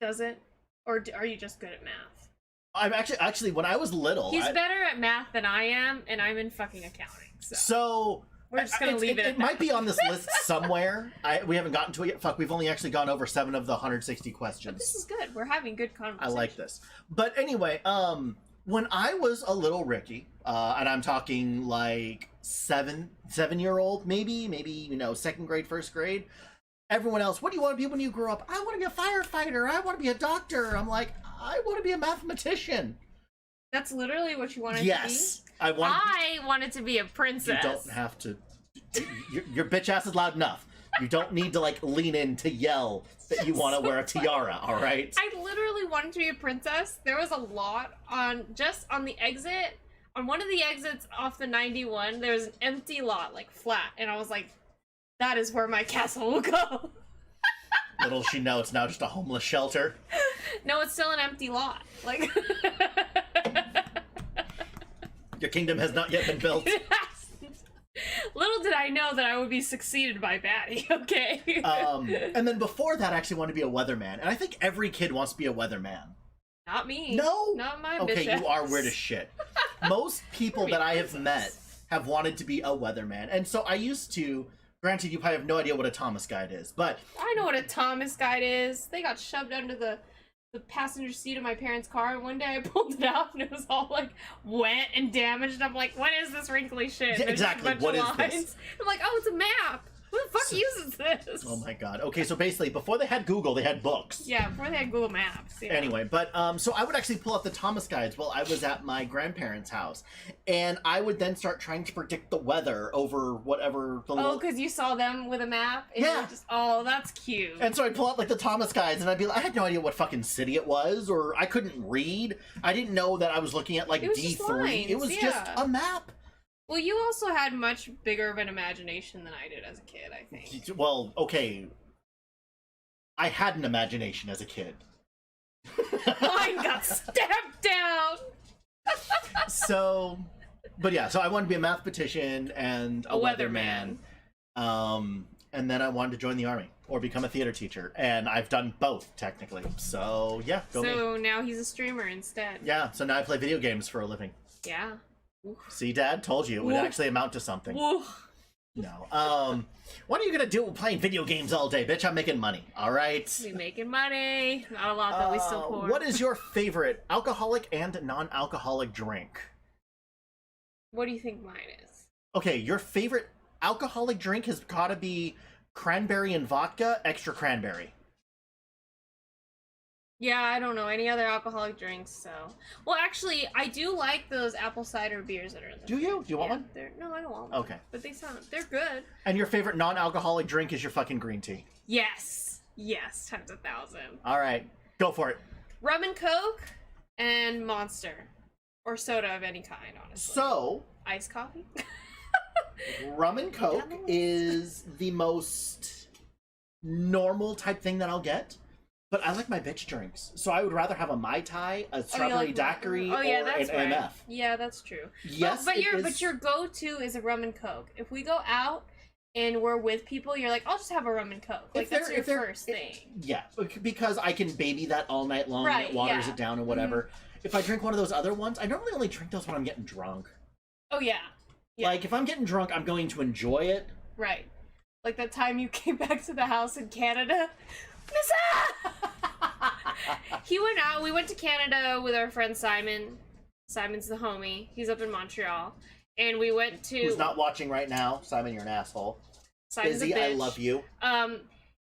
Does it? Or are you just good at math? I'm actually when I was little, he's better at math than I am, and I'm in fucking accounting. So we're just gonna leave it. It might be on this list somewhere. We haven't gotten to it yet. Fuck, we've only actually gone over 7 of the 160 questions. But this is good. We're having good conversation. I like this. But anyway, when I was a little Ricky, and I'm talking like 7-year-old, maybe, you know, 2nd grade, 1st grade. Everyone else, what do you want to be when you grow up? I want to be a firefighter. I want to be a doctor. I'm like, I want to be a mathematician. That's literally what you wanted to be? Yes. I wanted to be a princess. You don't have to. Your bitch ass is loud enough. You don't need to like lean in to yell that you want to wear a tiara. All right. I literally wanted to be a princess. There was a lot on the exit. On one of the exits off the 91, there was an empty lot, like flat, and I was like, "That is where my castle will go." Little she know, it's now just a homeless shelter. No, it's still an empty lot. Like. Your kingdom has not yet been built. Little did I know that I would be succeeded by Batty, okay? And then before that, I actually wanted to be a weatherman. And I think every kid wants to be a weatherman. Not me. No? Not my Okay, bitch you are weird as shit. Most people that I have met have wanted to be a weatherman. And so I used to, granted you probably have no idea what a Thomas Guide is, but... I know what a Thomas Guide is. They got shoved under the passenger seat of my parents' car, and one day I pulled it out and it was all like wet and damaged. I'm like, what is this wrinkly shit? Yeah, exactly. What is this? I'm like, oh, it's a map. Who the fuck uses this? Oh my god. Okay, so basically, before they had Google, they had books. Yeah, before they had Google Maps. Yeah. Anyway, but so I would actually pull out the Thomas Guides while I was at my grandparents' house, and I would then start trying to predict the weather over whatever the. Oh, because you saw them with a map. And yeah. You were just, oh, that's cute. And so I'd pull out like the Thomas Guides, and I'd be like, I had no idea what fucking city it was, or I couldn't read. I didn't know that I was looking at like D3. It was just a map. Well, you also had much bigger of an imagination than I did as a kid, I think. Well, okay. I had an imagination as a kid. Mine got stamped down! So, but yeah, so I wanted to be a mathematician and a weatherman. And then I wanted to join the army or become a theater teacher. And I've done both, technically. So, yeah, go me. So now he's a streamer instead. Yeah, so now I play video games for a living. Yeah. See, Dad? Told you. It would actually amount to something. Oof. No. What are you gonna do playing video games all day, bitch? I'm making money, alright? We making money. Not a lot, though. We still poor. What is your favorite alcoholic and non-alcoholic drink? What do you think mine is? Okay, your favorite alcoholic drink has gotta be cranberry and vodka, extra cranberry. Yeah, I don't know any other alcoholic drinks, so... Well, actually, I do like those apple cider beers that are in the Do you? Do you want one? No, I don't want one. Okay. But they're good. And your favorite non-alcoholic drink is your fucking green tea? Yes. Yes, times 1,000. Alright, go for it. Rum and Coke and Monster. Or soda of any kind, honestly. So... Iced coffee? Rum and Coke is the most normal type thing that I'll get. But I like my bitch drinks, so I would rather have a Mai Tai, a strawberry daiquiri, or that's an right. MF. Yeah, that's true. Yes, but your go-to is a rum and coke. If we go out and we're with people, you're like, I'll just have a rum and coke. Like, that's your first thing. Yeah, because I can baby that all night long, and it waters it down and whatever. Mm-hmm. If I drink one of those other ones, I normally only drink those when I'm getting drunk. Oh, yeah. Like, if I'm getting drunk, I'm going to enjoy it. Right. Like that time you came back to the house in Canada. Missa! We went to Canada with our friend Simon. Simon's the homie. He's up in Montreal. And we went to... Who's not watching right now. Simon, you're an asshole. Simon's Busy, a bitch. I love you.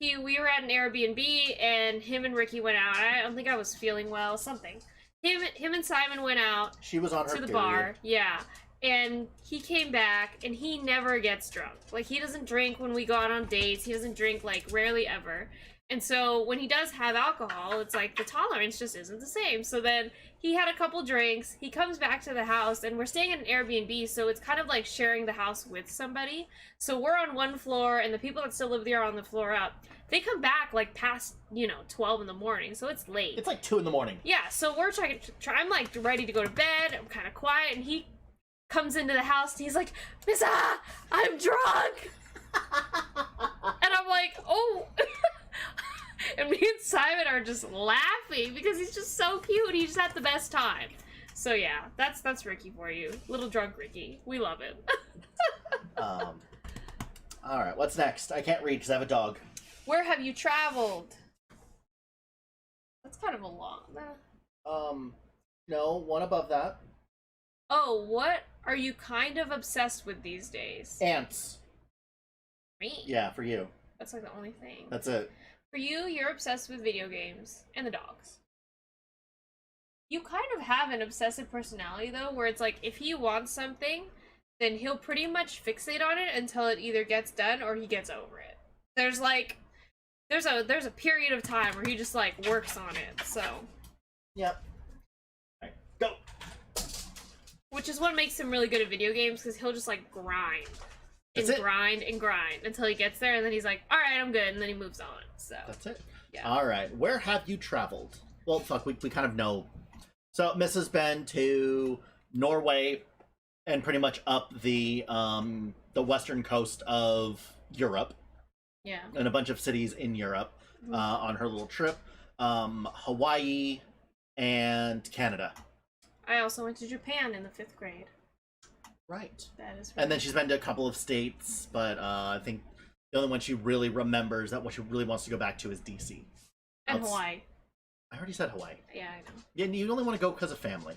We were at an Airbnb, and him and Ricky went out. I don't think I was feeling well, something. Him and Simon went out. She was on her to the period. bar. Yeah. And he came back, and he never gets drunk. Like, he doesn't drink when we go out on dates. He doesn't drink, like, rarely ever. And so when he does have alcohol, it's like the tolerance just isn't the same. So then he had a couple drinks. He comes back to the house, and we're staying at an Airbnb, so it's kind of like sharing the house with somebody. So we're on one floor, and the people that still live there are on the floor up. They come back, like, past, 12 in the morning, so it's late. It's like 2 in the morning. Yeah, so we're I'm, like, ready to go to bed. I'm kind of quiet, and he comes into the house, and he's like, Missa, I'm drunk! And I'm like, oh... And me and Simon are just laughing because he's just so cute. He just had the best time. So yeah, that's Ricky for you. Little drunk Ricky. We love him. All right, what's next? I can't read because I have a dog. Where have you traveled? That's kind of a long... No, one above that. Oh, what are you kind of obsessed with these days? Ants. Me? Yeah, for you. That's like the only thing. That's it. For you, you're obsessed with video games and the dogs. You kind of have an obsessive personality, though, where it's like, if he wants something, then he'll pretty much fixate on it until it either gets done or he gets over it. There's a period of time where he just, like, works on it, so... Yep. Alright, go! Which is what makes him really good at video games, because he'll just, like, grind. Grind until he gets there, and then he's like, alright, I'm good, and then he moves on, so... That's it. Yeah. Alright, where have you traveled? Well, fuck, we kind of know. So, Miss has been to Norway, and pretty much up the western coast of Europe. Yeah. And a bunch of cities in Europe on her little trip. Hawaii and Canada. I also went to Japan in the 5th grade. Right. That is right. And then she's been to a couple of states, but I think the only one she really remembers that what she really wants to go back to is DC. And Hawaii. I already said Hawaii. Yeah, I know. Yeah, you only want to go because of family.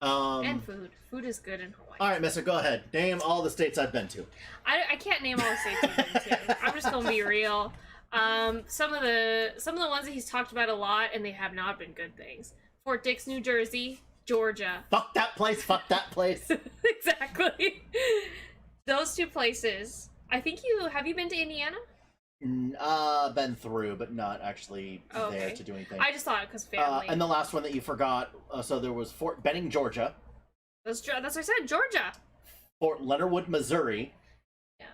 And food. Food is good in Hawaii. All right, Mister, go ahead. Name all the states I've been to. I can't name all the states I've been to. I'm just gonna be real. Some of the ones that he's talked about a lot, and they have not been good things. Fort Dix, New Jersey, Georgia. Fuck that place. Fuck that place. Exactly. Those 2 places. I think have you been to Indiana? Been through, but not actually there to do anything. I just thought it because family. And the last one that you forgot, so there was Fort Benning, Georgia. That's what I said, Georgia. Fort Leonard Wood, Missouri. Yeah.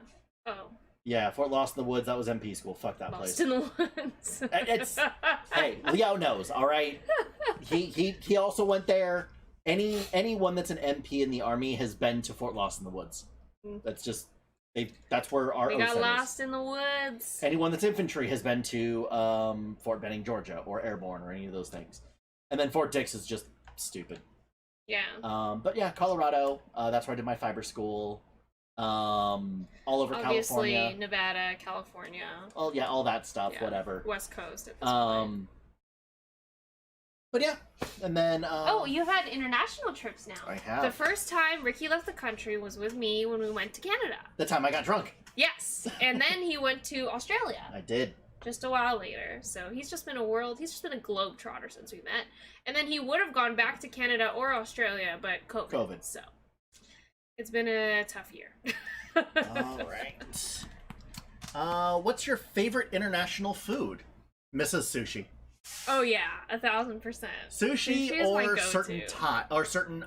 Oh. Yeah, Fort Lost in the Woods, that was MP school. Fuck that place. Lost in the Woods. Hey, Leo knows, alright? He also went there. Anyone that's an MP in the Army has been to Fort Lost in the Woods. That's just... that's where our we got lost in the woods. Anyone that's infantry has been to Fort Benning, Georgia, or Airborne, or any of those things. And then Fort Dix is just stupid. Yeah. But yeah, Colorado. That's where I did my fiber school. All over Obviously, California, Nevada, California. Oh yeah, all that stuff. Yeah. Whatever. West Coast at this point. But yeah, and then oh, you've had international trips now. I have. The first time Ricky left the country was with me when we went to Canada. The time I got drunk. Yes, and then he went to Australia. I did. Just a while later. So he's just been a globetrotter since we met. And then he would have gone back to Canada or Australia, but COVID. So it's been a tough year. All right. What's your favorite international food? Mrs. Sushi. Oh yeah, 1,000%. Sushi or certain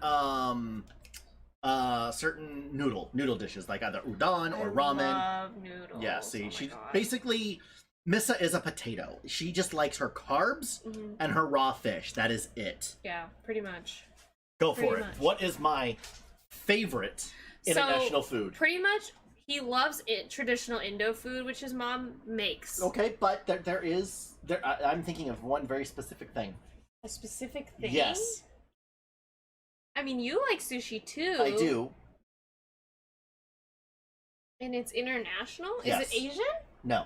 certain noodle dishes like either udon or ramen. Love noodles. Yeah, see, oh she's basically Missa is a potato. She just likes her carbs and her raw fish. That is it. Yeah, pretty much. Go for Pretty it. much. What is my favorite international food? Pretty much, he loves traditional Indo food, which his mom makes. Okay, but I'm thinking of one very specific thing. A specific thing? Yes. I mean, you like sushi too. I do. And it's international? Yes. Is it Asian? No.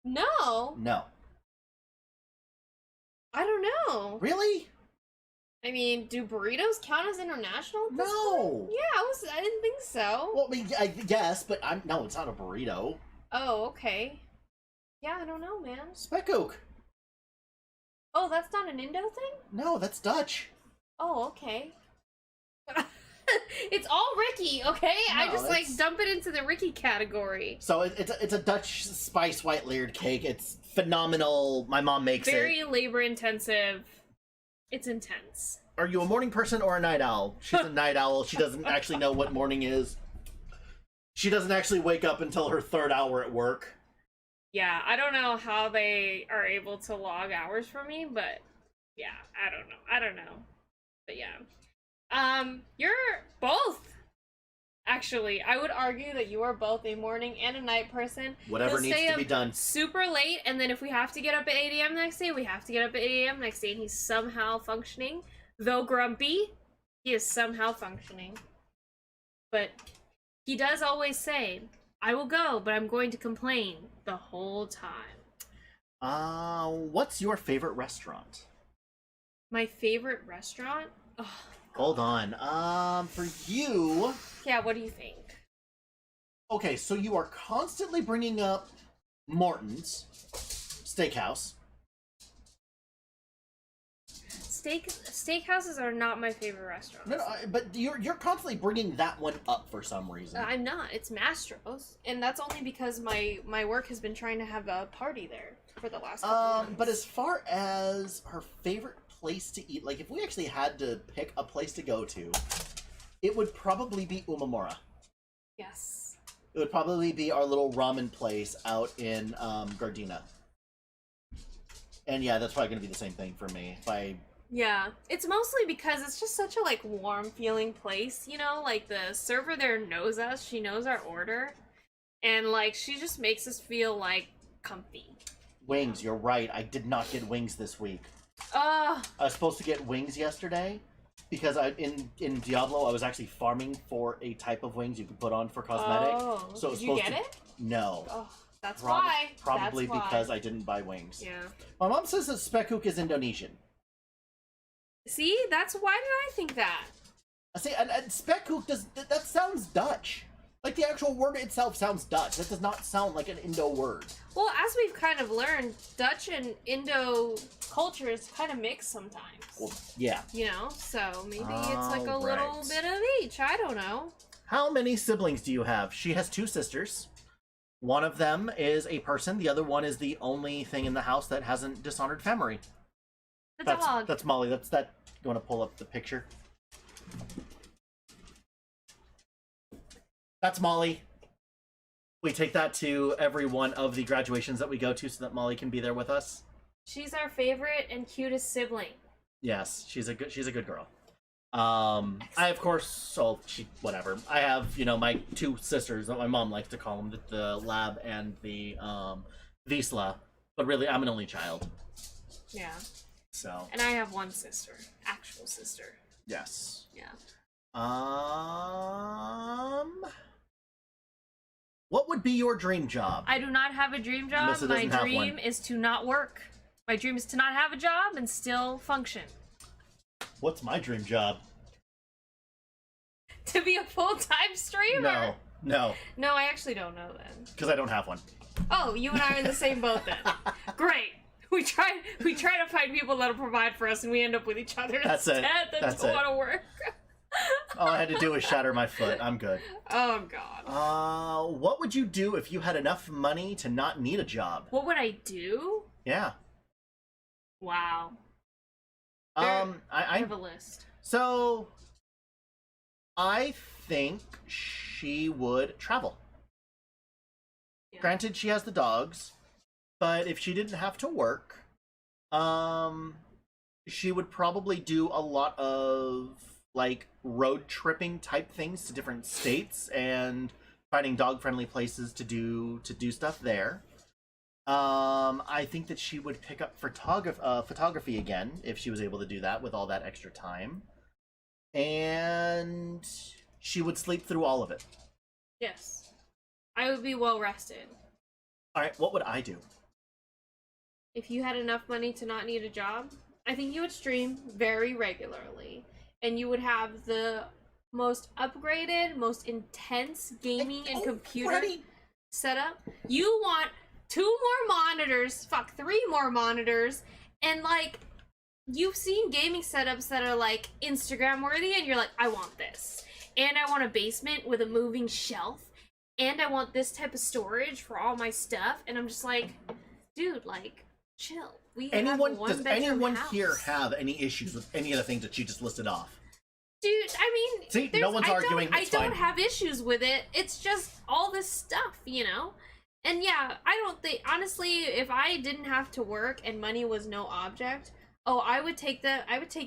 No. No. I don't know. Really? I mean, do burritos count as international at this No. point? Yeah, I didn't think so. Well, I mean, yes, but no, it's not a burrito. Oh, okay. Yeah, I don't know, man. Spekkook. Oh, that's not an Indo thing? No, that's Dutch. Oh, okay. It's all Ricky, okay? I No, just like it's- dump it into the Ricky category. So it's a Dutch spice white layered cake. It's phenomenal. My mom makes it. Very labor intensive. It's intense. Are you a morning person or a night owl? She's a night owl. She doesn't actually know what morning is. She doesn't actually wake up until her third hour at work. Yeah, I don't know how they are able to log hours for me, but yeah, I don't know. But yeah. You're both. Actually, I would argue that you are both a morning and a night person. Whatever He'll needs stay to up be done. super late, and then if we have to get up at 8 a.m. next day, we have to get up at 8 a.m. next day, and he's somehow functioning. Though grumpy, he is somehow functioning. But he does always say, I will go, but I'm going to complain the whole time. What's your favorite restaurant? My favorite restaurant? Oh, Hold on. For you... yeah, what do you think? Okay, so you are constantly bringing up Morton's Steakhouse. Steakhouses are not my favorite restaurants. No, but you're constantly bringing that one up for some reason. I'm not. It's Mastro's, and that's only because my work has been trying to have a party there for the last couple months. But as far as her favorite place to eat, like if we actually had to pick a place to go to, it would probably be Umamura. Yes. It would probably be our little ramen place out in Gardena. And yeah, that's probably gonna be the same thing for me. Yeah, it's mostly because it's just such a like warm feeling place, you know, like the server there knows us, she knows our order, and like she just makes us feel like comfy. Wings, you're right. I did not get wings this week. I was supposed to get wings yesterday because in Diablo I was actually farming for a type of wings you could put on for cosmetic. Oh, so it was did you supposed get to... it? No. Oh, that's why. Probably That's why. because I didn't buy wings. Yeah. My mom says that Spekkook is Indonesian. See, that's why did I think that? I say, and Spekkook that sounds Dutch. Like the actual word itself sounds Dutch. That does not sound like an Indo word. Well, as we've kind of learned, Dutch and Indo cultures kind of mix sometimes. Well, yeah. You know, so maybe it's like a little Alright. bit of each. I don't know. How many siblings do you have? She has 2 sisters. One of them is a person. The other one is the only thing in the house that hasn't dishonored family. The That's dog. that's Molly. That's that. You want to pull up the picture? That's Molly. We take that to every one of the graduations that we go to so that Molly can be there with us. She's our favorite and cutest sibling. Yes, she's a good girl. I of course, so whatever. I have, my 2 sisters that my mom likes to call them, the Lab and the Wisla, but really I'm an only child. Yeah. So. And I have one sister, actual sister. Yes. Yeah. What would be your dream job? I do not have a dream job. Melissa My doesn't have dream one. is to not work. My dream is to not have a job and still function. What's my dream job? To be a full-time streamer. No, No, I actually don't know then. because I don't have one. Oh, you and I are in the same boat then. Great. We try to find people that'll provide for us, and we end up with each other That's it. instead. That's That's a it. lot of work. All I had to do was shatter my foot. I'm good. Oh god. What would you do if you had enough money to not need a job? What would I do? Yeah. Wow. I I have a list. So I think she would travel. Yeah. Granted, she has the dogs, but if she didn't have to work, she would probably do a lot of like road tripping type things to different states and finding dog friendly places to do stuff there. I think that she would pick up photography again if she was able to do that with all that extra time. And she would sleep through all of it. Yes. I would be well rested. Alright, what would I do? If you had enough money to not need a job, I think you would stream very regularly. And you would have the most upgraded, most intense gaming and computer setup. You want 2 more monitors, 3 more monitors, and like, you've seen gaming setups that are like Instagram worthy, and you're like, I want this. And I want a basement with a moving shelf, and I want this type of storage for all my stuff, and I'm just like, dude, like, chill. Does anyone house. here have any issues with any of the things that she just listed off? Dude, I mean, see, no one's arguing. I don't have issues with it. It's just all this stuff, you know? And yeah, I don't think, honestly, if I didn't have to work and money was no object, I would take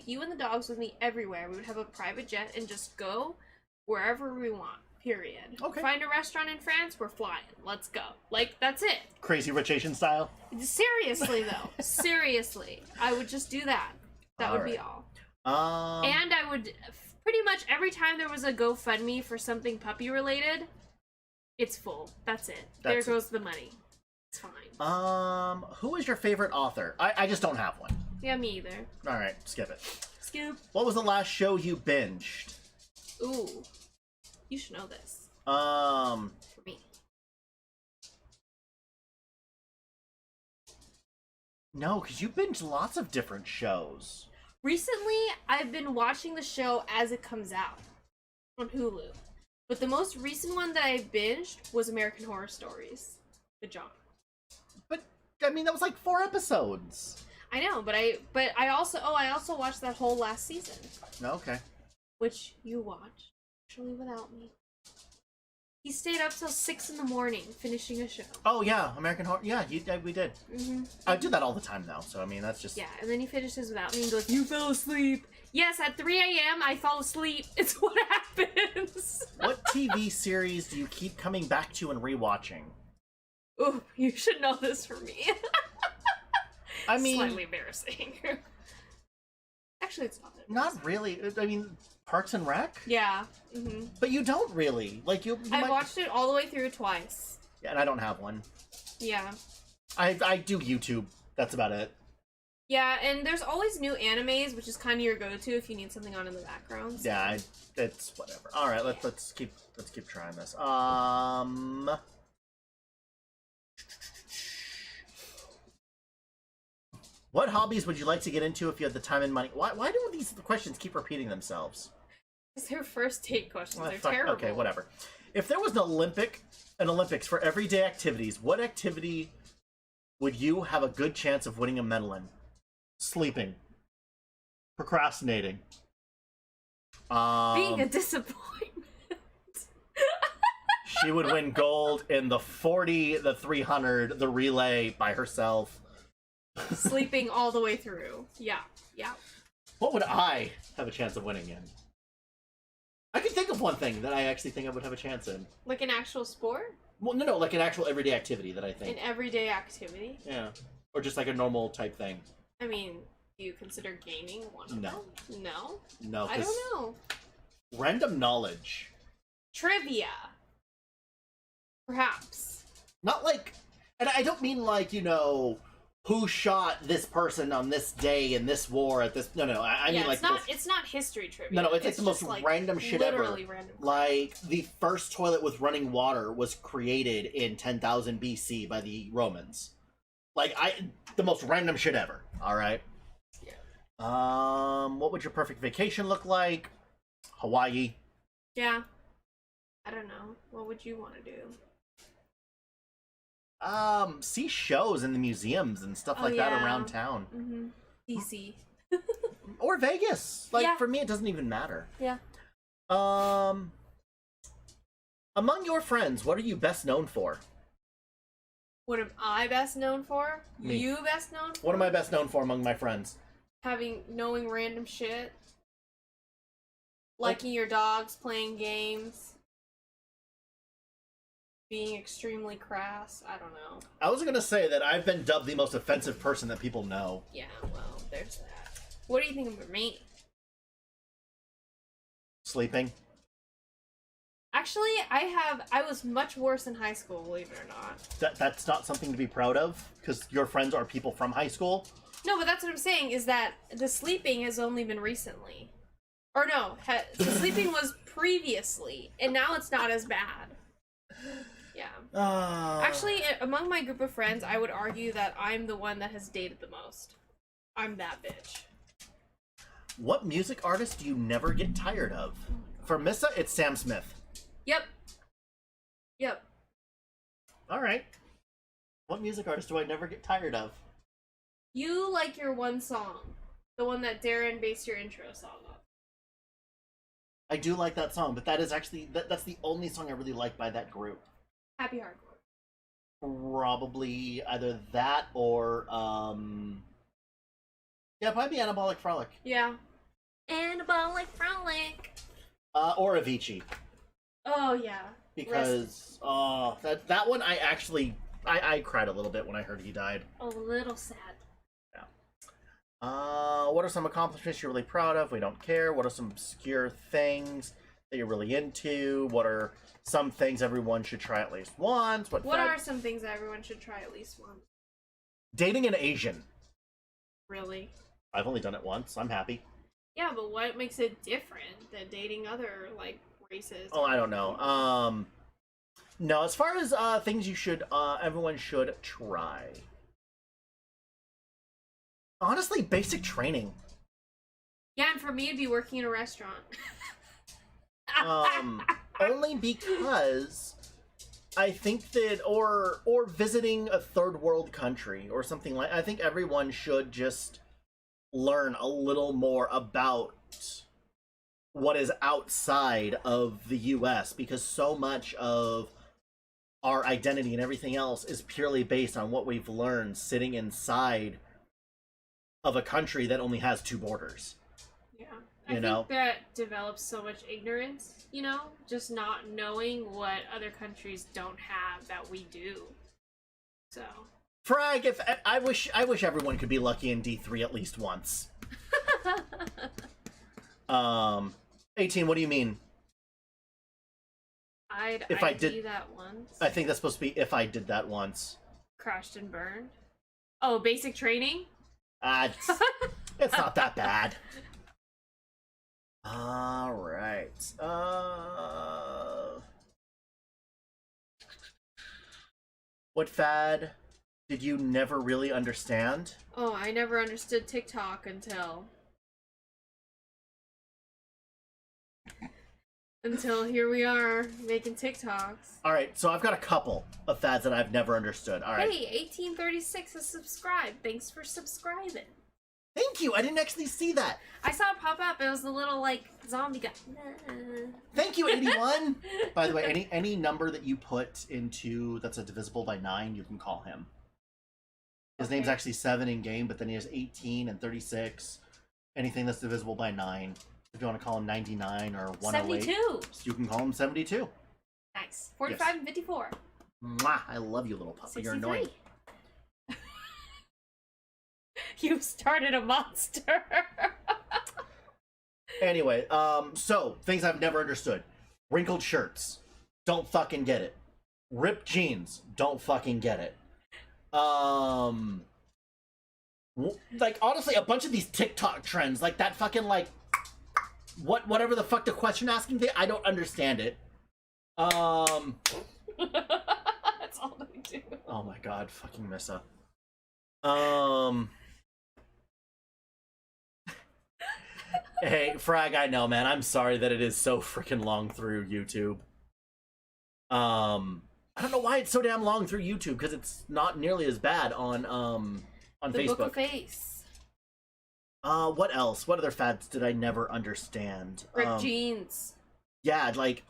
you and the dogs with me everywhere. We would have a private jet and just go wherever we want, period. Okay. Find a restaurant in France, we're flying. Let's go. Like, that's it. Crazy Rich Asian style? Seriously, though. Seriously. I would just do that. That would be all. And I would, pretty much every time there was a GoFundMe for something puppy related, it's full. That's it. There goes the money. It's fine. Who is your favorite author? I just don't have one. Yeah, me either. Alright, skip it. Skip. What was the last show you binged? Ooh. You should know this. For me. No, because you binge lots of different shows. Recently, I've been watching the show as it comes out on Hulu. But the most recent one that I binged was American Horror Stories. The genre. But, I mean, that was like 4 episodes. I know, but I also watched that whole last season. Okay. Which you watched, actually, without me. He stayed up till 6 in the morning finishing a show. Oh yeah, American Horror. Yeah, we did. Mm-hmm. I do that all the time though, so I mean that's just. Yeah, and then he finishes without me and goes, "You fell asleep." Yes, at 3 a.m. I fall asleep. It's what happens. What TV series do you keep coming back to and rewatching? Ooh, you should know this for me. I mean, slightly embarrassing. Actually, it's not. Not really. I mean, Parks and Rec. Yeah. Mm-hmm. But you don't really like you. I watched it all the way through twice. Yeah, and I don't have one. Yeah. I do YouTube. That's about it. Yeah, and there's always new animes, which is kind of your go-to if you need something on in the background. So. Yeah, it's whatever. All right, let's keep trying this. What hobbies would you like to get into if you had the time and money? Why do these questions keep repeating themselves? It's their first date questions. They're terrible. Okay, whatever. If there was an Olympics for everyday activities, what activity would you have a good chance of winning a medal in? Sleeping. Procrastinating. Being a disappointment. She would win gold in the 40, the 300, the relay by herself. Sleeping all the way through. Yeah. What would I have a chance of winning in? I can think of one thing that I actually think I would have a chance in. Like an actual sport? Well, no, like an actual everyday activity that I think. An everyday activity? Yeah. Or just like a normal type thing. I mean, do you consider gaming one of No. them? No? No, I don't know. Random knowledge. Trivia. Perhaps. Not like... And I don't mean like, who shot this person on this day in this war at this... No, I mean like... It's not history trivia. No, it's like the most random shit ever. Literally random. Like, the first toilet with running water was created in 10,000 BC by the Romans. Like, the most random shit ever, alright? Yeah. What would your perfect vacation look like? Hawaii. Yeah. I don't know. What would you want to do? See shows in the museums and stuff like that around town. Mm-hmm. DC. Or Vegas. Like, for me, it doesn't even matter. Yeah. Among your friends, what are you best known for? What am I best known for? Me. You best known for? What am I best known for among my friends? Knowing random shit. Liking your dogs, playing games. Being extremely crass. I don't know. I was gonna say that I've been dubbed the most offensive person that people know. Yeah, well, there's that. What do you think of me? Sleeping. Actually, I was much worse in high school, believe it or not. That's not something to be proud of, because your friends are people from high school. No, but that's what I'm saying, is that the sleeping has only been recently. Or no, the sleeping was previously, and now it's not as bad. Yeah. Actually, among my group of friends, I would argue that I'm the one that has dated the most. I'm that bitch. What music artist do you never get tired of? For Missa, it's Sam Smith. Yep. Alright. What music artist do I never get tired of? You like your one song. The one that Darren based your intro song on. I do like that song, but that is actually, that's the only song I really like by that group. Happy Hardcore. Probably either that or, yeah, probably Anabolic Frolic. Yeah. Anabolic Frolic. Or Avicii. Oh, yeah. Because, that one I actually, I cried a little bit when I heard he died. A little sad. What are some accomplishments you're really proud of? We don't care. What are some obscure things that you're really into? What are some things everyone should try at least once? What are some things that everyone should try at least once? Dating an Asian. Really? I've only done it once. I'm happy. Yeah, but what makes it different than dating other, like, races? Oh, I don't know. No, as far as things you should, everyone should try. Honestly, basic training. Yeah, and for me, it'd be working in a restaurant. Only because I think that, or visiting a third world country or something like. I think everyone should just learn a little more about what is outside of the U.S. because so much of our identity and everything else is purely based on what we've learned sitting inside of a country that only has 2 borders. Yeah. I think that develops so much ignorance, you know? Just not knowing what other countries don't have that we do. So. Frag, if I wish everyone could be lucky in D3 at least once. 18, what do you mean? I'd do that once. I think that's supposed to be if I did that once. Crashed and burned. Oh, basic training? It's not that bad. Alright. What fad did you never really understand? Oh, I never understood TikTok until here we are making TikToks. Alright, so I've got a couple of fads that I've never understood. Alright. Hey, 1836 has subscribed. Thanks for subscribing. Thank you! I didn't actually see that! I saw it pop up. It was the little, like, zombie guy. Thank you, 81! By the way, any number that you put into that's a divisible by 9, you can call him. His name's actually 7 in game, but then he has 18 and 36. Anything that's divisible by 9. If you want to call him 99 or 108. 72! You can call him 72. Nice. 45 and 54. Mwah! I love you, little puppy. 63. You're annoying. You started a monster. Anyway, so, things I've never understood. Wrinkled shirts. Don't fucking get it. Ripped jeans. Don't fucking get it. Like, honestly, a bunch of these TikTok trends, like that fucking, like, whatever the fuck the question asking thing, I don't understand it. That's all they do. Oh my god, fucking Missa. Hey, Frag, I know, man. I'm sorry that it is so freaking long through YouTube. I don't know why it's so damn long through YouTube, because it's not nearly as bad on Facebook. The Book of Face. What else? What other fads did I never understand? Ripped jeans. Yeah, like,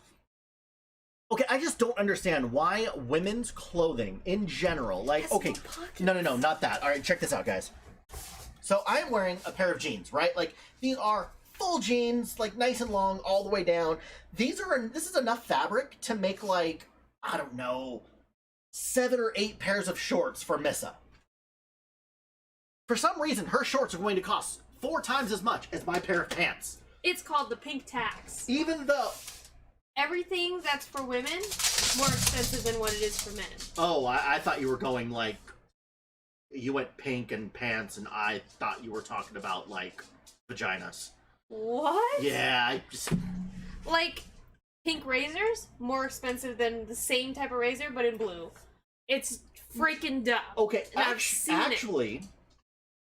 Okay, I just don't understand why women's clothing in general, like, Has okay, no pockets. no, not that. All right, check this out, guys. So I'm wearing a pair of jeans, right? Like, these are full jeans, like, nice and long, all the way down. This is enough fabric to make, like, I don't know, 7 or 8 pairs of shorts for Missa. For some reason, her shorts are going to cost 4 times as much as my pair of pants. It's called the pink tax. Even though... Everything that's for women more expensive than what it is for men. Oh, I thought you were going, like... You went pink and pants, and I thought you were talking about, like, vaginas. What? Yeah, I just... Like, pink razors, more expensive than the same type of razor, but in blue. It's freaking dumb. Okay, And I've seen it. actually,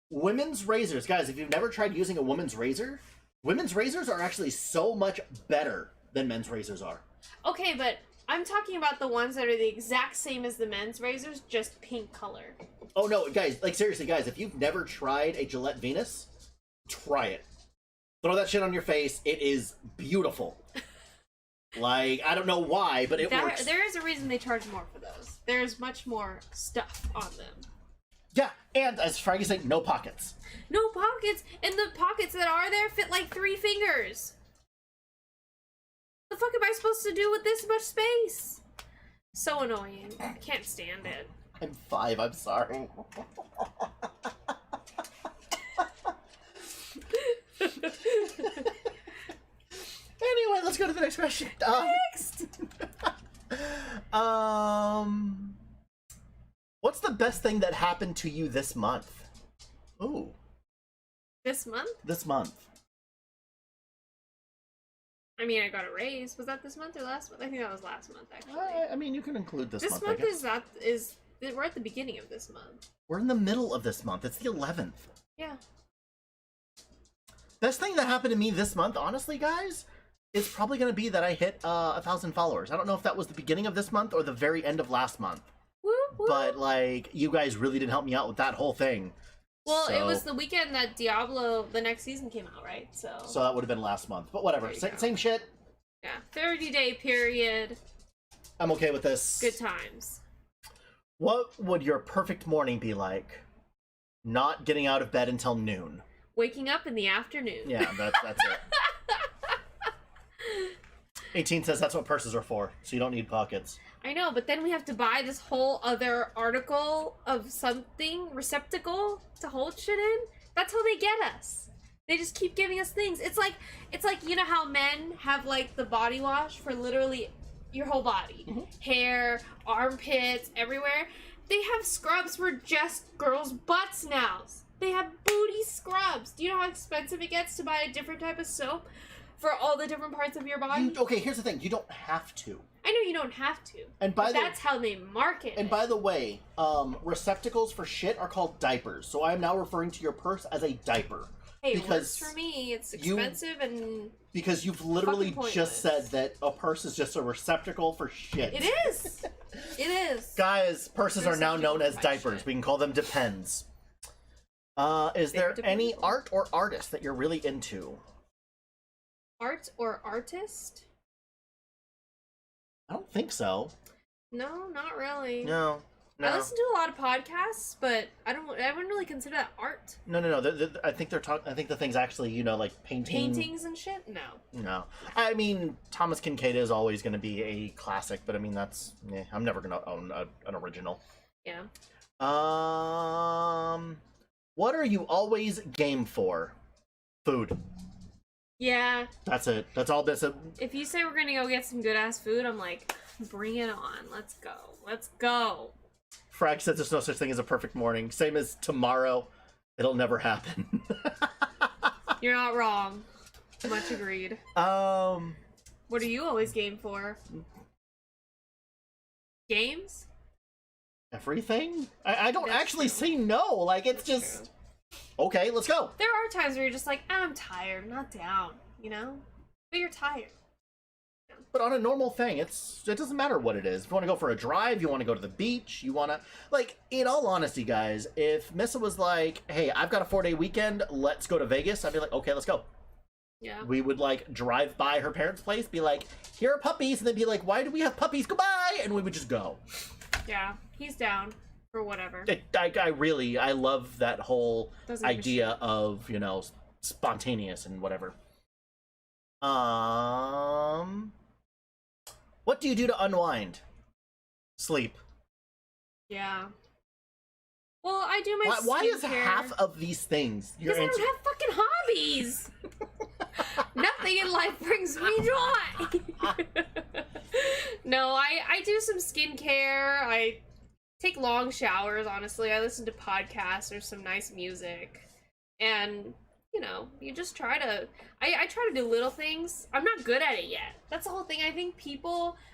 women's razors, guys, if you've never tried using a women's razors are actually so much better than men's razors are. Okay, but I'm talking about the ones that are the exact same as the men's razors, just pink color. Oh no, guys, like seriously, guys, if you've never tried a Gillette Venus, try it. Throw that shit on your face. It is beautiful. Like, I don't know why, but it works. There is a reason they charge more for those. There's much more stuff on them. Yeah, and as Frankie said, no pockets. No pockets, and the pockets that are there fit like 3 fingers. The fuck am I supposed to do with this much space? So annoying. I can't stand it. I'm 5, I'm sorry. Anyway, let's go to the next question. Next! What's the best thing that happened to you this month? Ooh. This month? This month. I mean, I got a raise. Was that this month or last month? I think that was last month, actually. I mean, you can include this month. This month we're at the beginning of this month. We're in the middle of this month. It's the 11th. Yeah. Best thing that happened to me this month, honestly, guys, is probably going to be that I hit 1,000 followers. I don't know if that was the beginning of this month or the very end of last month. Woo, woo. But, like, you guys really did help me out with that whole thing. Well, So- it was the weekend that Diablo, the next season, came out, right? So that would have been last month. But whatever. There you go. Same shit. yeah, 30-day period. I'm okay with this. Good times. What would your perfect morning be like? Not getting out of bed until noon. Waking up in the afternoon. Yeah, that's it. 18 says that's what purses are for, so you don't need pockets. I know, but then we have to buy this whole other article of something, receptacle, to hold shit in. That's how they get us. They just keep giving us things. It's like you know how men have like the body wash for literally your whole body. Mm-hmm. Hair, armpits, everywhere. They have scrubs for just girls' butts now. They have booty scrubs. Do you know how expensive it gets to buy a different type of soap for all the different parts of your body? Okay, here's the thing. You don't have to. I know you don't have to. And But that's how they market it. And by the way, receptacles for shit are called diapers. So I am now referring to your purse as a diaper. Hey, it because works for me. It's expensive and Because you've literally Fucking just pointless. said that a purse is just a receptacle for shit. it is. It is. Guys, purses are now known as Receptacle for diapers. shit. We can call them depends. Is there They're any dependable. art or artist that you're really into? Art or artist? I don't think so. No, not really. No. I listen to a lot of podcasts, but I wouldn't really consider that art. No. I think they're talking. I think the thing's actually, like painting. Paintings and shit? No. No. I mean, Thomas Kincaid is always going to be a classic, but I mean, I'm never going to own an original. Yeah. What are you always game for? Food. Yeah. That's it. That's all this. If you say we're gonna go get some good ass food, I'm like, bring it on. Let's go. Let's go. Frag says there's no such thing as a perfect morning. Same as tomorrow. It'll never happen. You're not wrong. Much agreed. What are you always game for? Games? Everything? I don't That's actually true. say no. Like, it's That's just... true. Okay, let's go. There are times where you're just like, I'm tired, I'm not down, you know? But you're tired. But on a normal thing, it doesn't matter what it is. If you want to go for a drive, you want to go to the beach, you want to... Like, in all honesty, guys, if Missa was like, hey, I've got a 4-day weekend, let's go to Vegas, I'd be like, okay, let's go. Yeah. We would like drive by her parents' place, be like, "Here are puppies," and they'd be like, "Why do we have puppies? Goodbye!" And we would just go. Yeah. He's down for whatever. I love that whole Doesn't give a idea shit. of, you know, spontaneous and whatever. What do you do to unwind? Sleep. Yeah. Well, I do my Why is skincare. half of these things your Because I answer? don't have fucking hobbies. Nothing in life brings me joy. No, I do some skincare. I take long showers, honestly. I listen to podcasts or some nice music. And, you know, you just try to... I try to do little things. I'm not good at it yet. That's the whole thing. I think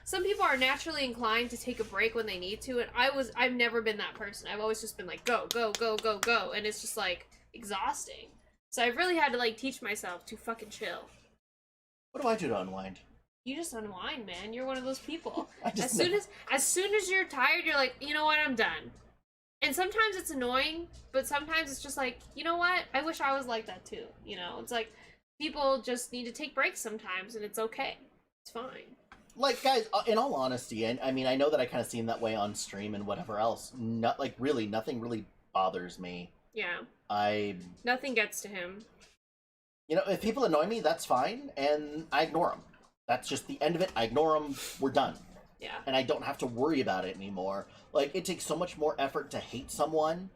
some people are naturally inclined to take a break when they need to, and I've never been that person. I've always just been like, go, go, go, go, go, and it's just, like, exhausting. So I've really had to, like, teach myself to fucking chill. What do I do to unwind? You just unwind, man. You're one of those people. I just As soon as you're tired, you're like, you know what, I'm done. And sometimes it's annoying, but sometimes it's just like, you know what, I wish I was like that too. You know, it's like people just need to take breaks sometimes, and it's okay. It's fine. Like, guys, in all honesty, and I mean, I know that I kind of seem that way on stream and whatever else. Not like really, nothing really bothers me. Yeah. Nothing gets to him. You know, if people annoy me, that's fine, and I ignore them. That's just the end of it. I ignore them. We're done. Yeah. And I don't have to worry about it anymore. Like, it takes so much more effort to hate someone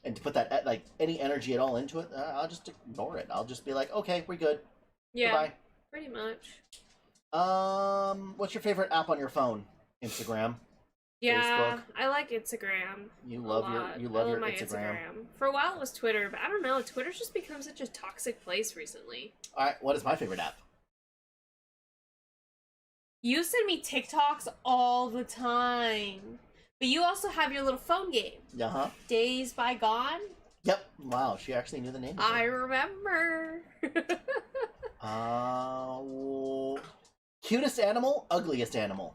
and to put that, like, any energy at all into it. I'll just ignore it. I'll just be like, okay, we're good. Yeah. Goodbye. Pretty much. What's your favorite app on your phone? Instagram. Yeah, Facebook. I like Instagram. You a love lot. your I love my Instagram. For a while it was Twitter, but I don't know. Twitter's just become such a toxic place recently. All right, what is my favorite app? You send me TikToks all the time, but you also have your little phone game, Uh-huh. Days by Gone. Yep. Wow, she actually knew the name. I remember. Cutest animal, ugliest animal.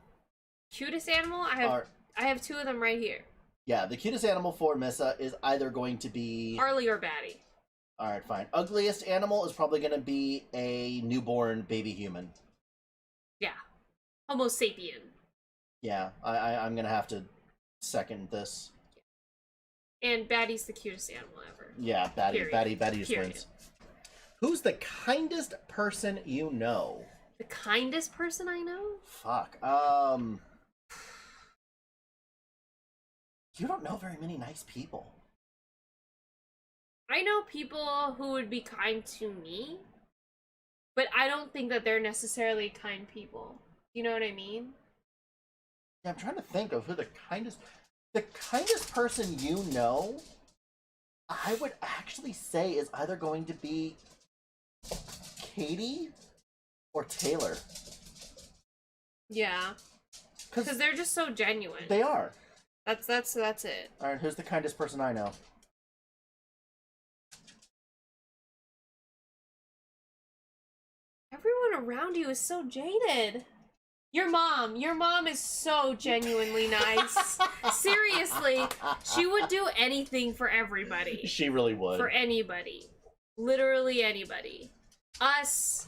Cutest animal? Or- I have two of them right here. Yeah, the cutest animal for Missa is either going to be... Harley or Batty. Alright, fine. Ugliest animal is probably going to be a newborn baby human. Yeah. Homo sapien. Yeah, I'm going to have to second this. And Batty's the cutest animal ever. Yeah, Batty just Period. wins. Who's the kindest person you know? The kindest person I know? Fuck. You don't know very many nice people. I know people who would be kind to me, but I don't think that they're necessarily kind people. You know what I mean? Yeah, I'm trying to think of who the kindest person you know, I would actually say is either going to be Katie or Taylor. Yeah. Because they're just so genuine. They are. That's it. Alright, who's the kindest person I know? Everyone around you is so jaded. Your mom is so genuinely nice. Seriously, she would do anything for everybody. She really would. For anybody. Literally anybody. Us,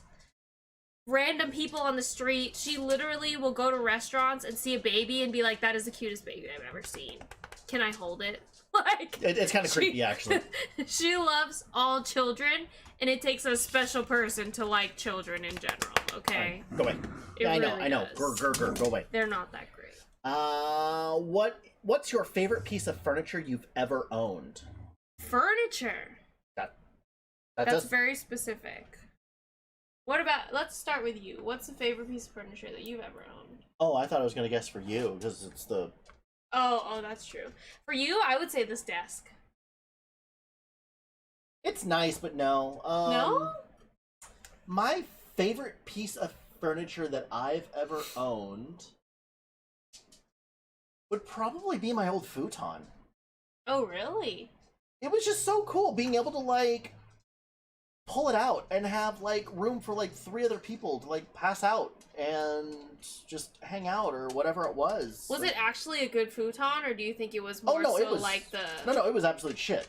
random people on the street. She literally will go to restaurants and see a baby and be like, that is the cutest baby I've ever seen. Can I hold it? Like, it's kind of creepy, actually. She loves all children, and it takes a special person to like children in general, okay? Right, go away. It Yeah, I really know. does. Grr, go away. They're not that great. What's your favorite piece of furniture you've ever owned? Furniture. That's very specific. What about, let's start with you. What's the favorite piece of furniture that you've ever owned? Oh, I thought I was gonna guess for you, because it's the... Oh, that's true. For you, I would say this desk. It's nice, but no. No? My favorite piece of furniture that I've ever owned would probably be my old futon. Oh, really? It was just so cool being able to, like, pull it out and have, like, room for, like, 3 other people to, like, pass out and just hang out or whatever it was. Was like, it actually a good futon, or do you think it was Oh, more no, so it was like the... No, it was absolute shit.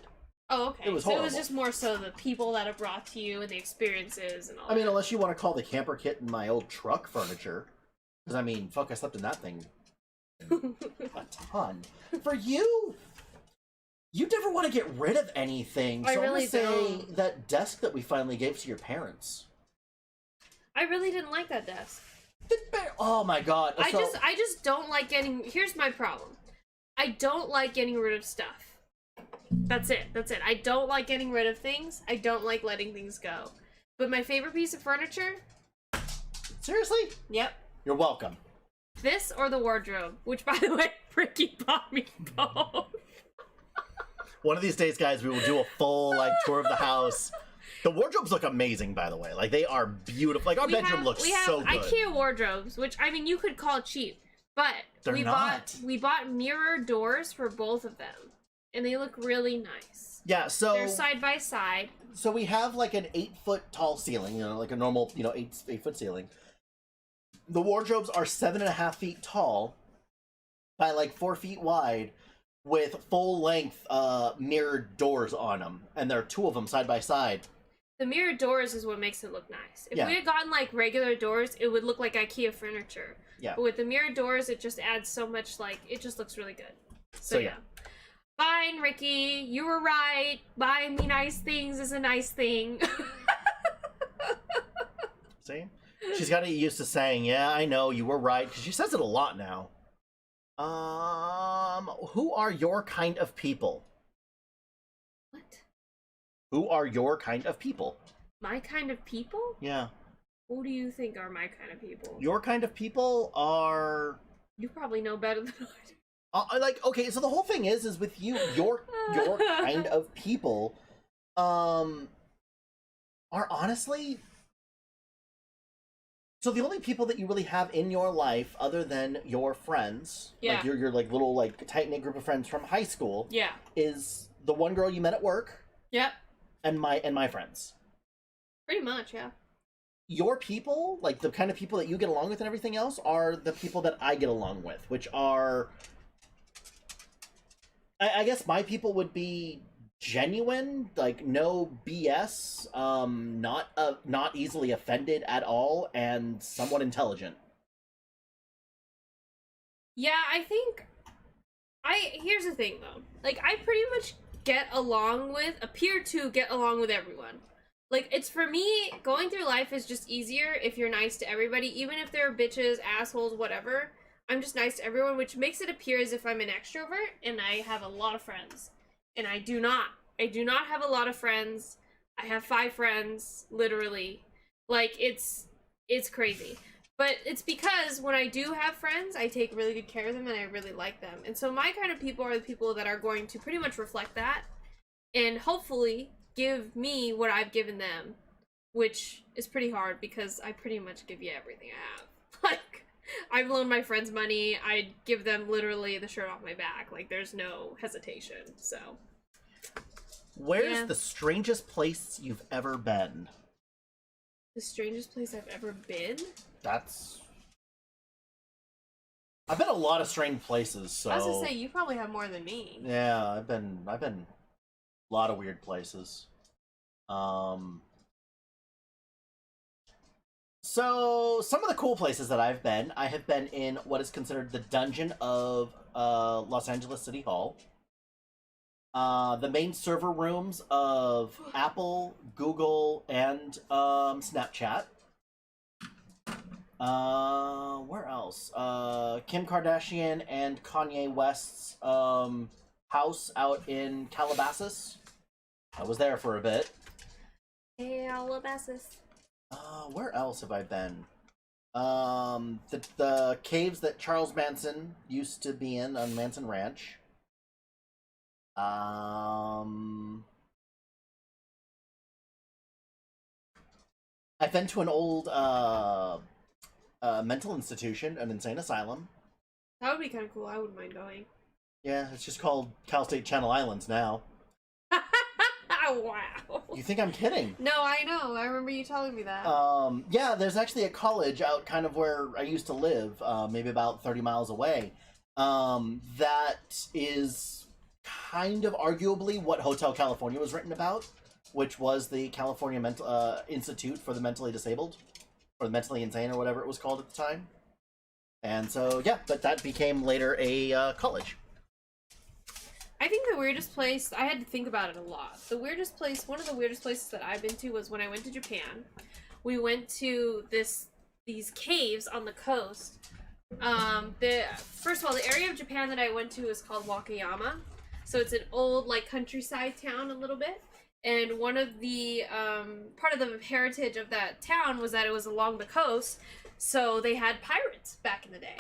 Oh, okay. It was so it horrible. was just more so the people that are brought to you and the experiences and all I mean, that. unless you want to call the camper kit and my old truck furniture. Because, I mean, fuck, I slept in that thing a ton. For you, you never want to get rid of anything. So I I'm really going to say don't. that desk that we finally gave to your parents. I really didn't like that desk. Oh my god. I So- just don't like getting. Here's my problem. I don't like getting rid of stuff. That's it. I don't like getting rid of things. I don't like letting things go. But my favorite piece of furniture? Seriously? Yep. You're welcome. This or the wardrobe, which by the way, Ricky bought me both. One of these days, guys, we will do a full tour of the house. The wardrobes look amazing, by the way. Like, they are beautiful. Like, our bedroom looks we have so good. IKEA wardrobes, which I mean you could call cheap, but They're not. we bought mirror doors for both of them, and they look really nice. Yeah, so They're side by side. so we have like an 8-foot tall ceiling, like a normal, 8-foot ceiling. The wardrobes are 7.5 feet tall by like 4 feet wide, with full length mirrored doors on them, and there are 2 of them side by side. The mirror doors is what makes it look nice. If Yeah. we had gotten like regular doors, it would look like IKEA furniture. Yeah. But with the mirror doors, it just adds so much, like, it just looks really good. So, yeah. Fine, Ricky, you were right. Buying me nice things is a nice thing. See? She's got to get used to saying, "Yeah, I know, you were right," because she says it a lot now. Who are your kind of people? What? Who are your kind of people? My kind of people? Yeah. Who do you think are my kind of people? Your kind of people are... You probably know better than I do. okay, so the whole thing is with you, your kind of people, are honestly... So the only people that you really have in your life, other than your friends, Yeah. like your like little like tight-knit group of friends from high school, Yeah. is the one girl you met at work Yep. and my friends. Pretty much, yeah. Your people, like the kind of people that you get along with and everything else, are the people that I get along with, which are... I guess my people would be genuine, like no BS, not easily offended at all, and somewhat intelligent. Yeah, I think here's the thing though. Like I pretty much appear to get along with everyone. Like it's for me, going through life is just easier if you're nice to everybody, even if they're bitches, assholes, whatever. I'm just nice to everyone, which makes it appear as if I'm an extrovert and I have a lot of friends. And I do not. I do not have a lot of friends. I have 5 friends, literally. Like it's crazy. But it's because when I do have friends, I take really good care of them and I really like them. And so my kind of people are the people that are going to pretty much reflect that and hopefully give me what I've given them, which is pretty hard because I pretty much give you everything I have. Like, I've loaned my friends money. I give them literally the shirt off my back. Like, there's no hesitation, so. Where's Yeah. the strangest place you've ever been? The strangest place I've ever been? I've been a lot of strange places, so... I was gonna say, you probably have more than me. Yeah, I've been a lot of weird places. So some of the cool places that I have been in what is considered the dungeon of Los Angeles City Hall. The main server rooms of Apple, Google, and Snapchat. Where else? Kim Kardashian and Kanye West's house out in Calabasas. I was there for a bit. Calabasas. Where else have I been? The caves that Charles Manson used to be in on Manson Ranch. I've been to an old mental institution, an insane asylum. That would be kind of cool. I wouldn't mind going. Yeah, it's just called Cal State Channel Islands now. Wow. You think I'm kidding? No, I know. I remember you telling me that. Yeah, there's actually a college out kind of where I used to live, maybe about 30 miles away. That is kind of arguably what Hotel California was written about, which was the California Institute for the Mentally Disabled, or the Mentally Insane, or whatever it was called at the time. And so, yeah, but that became later a college. I think the weirdest place, I had to think about it a lot. The weirdest place, one of the weirdest places that I've been to was when I went to Japan. We went to these caves on the coast. First of all, the area of Japan that I went to is called Wakayama. So it's an old, like, countryside town a little bit. And one of the, part of the heritage of that town was that it was along the coast. So they had pirates back in the day.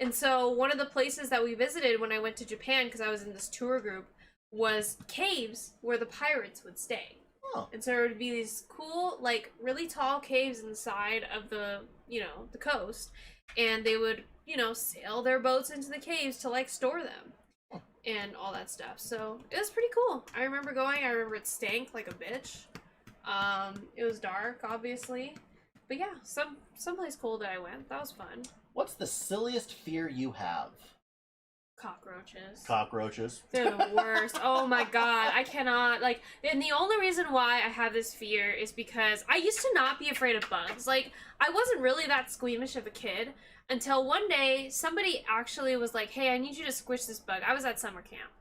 And so one of the places that we visited when I went to Japan, because I was in this tour group, was caves where the pirates would stay. Oh. And so there would be these cool, like, really tall caves inside of the, the coast. And they would, sail their boats into the caves to, like, store them. And all that stuff. So it was pretty cool. I remember going. I remember it stank like a bitch. It was dark, obviously. But yeah, someplace cool that I went. That was fun. What's the silliest fear you have? Cockroaches. Cockroaches. They're the worst. Oh my god, I cannot, like, and the only reason why I have this fear is because I used to not be afraid of bugs. Like, I wasn't really that squeamish of a kid until one day somebody actually was like, hey, I need you to squish this bug. I was at summer camp.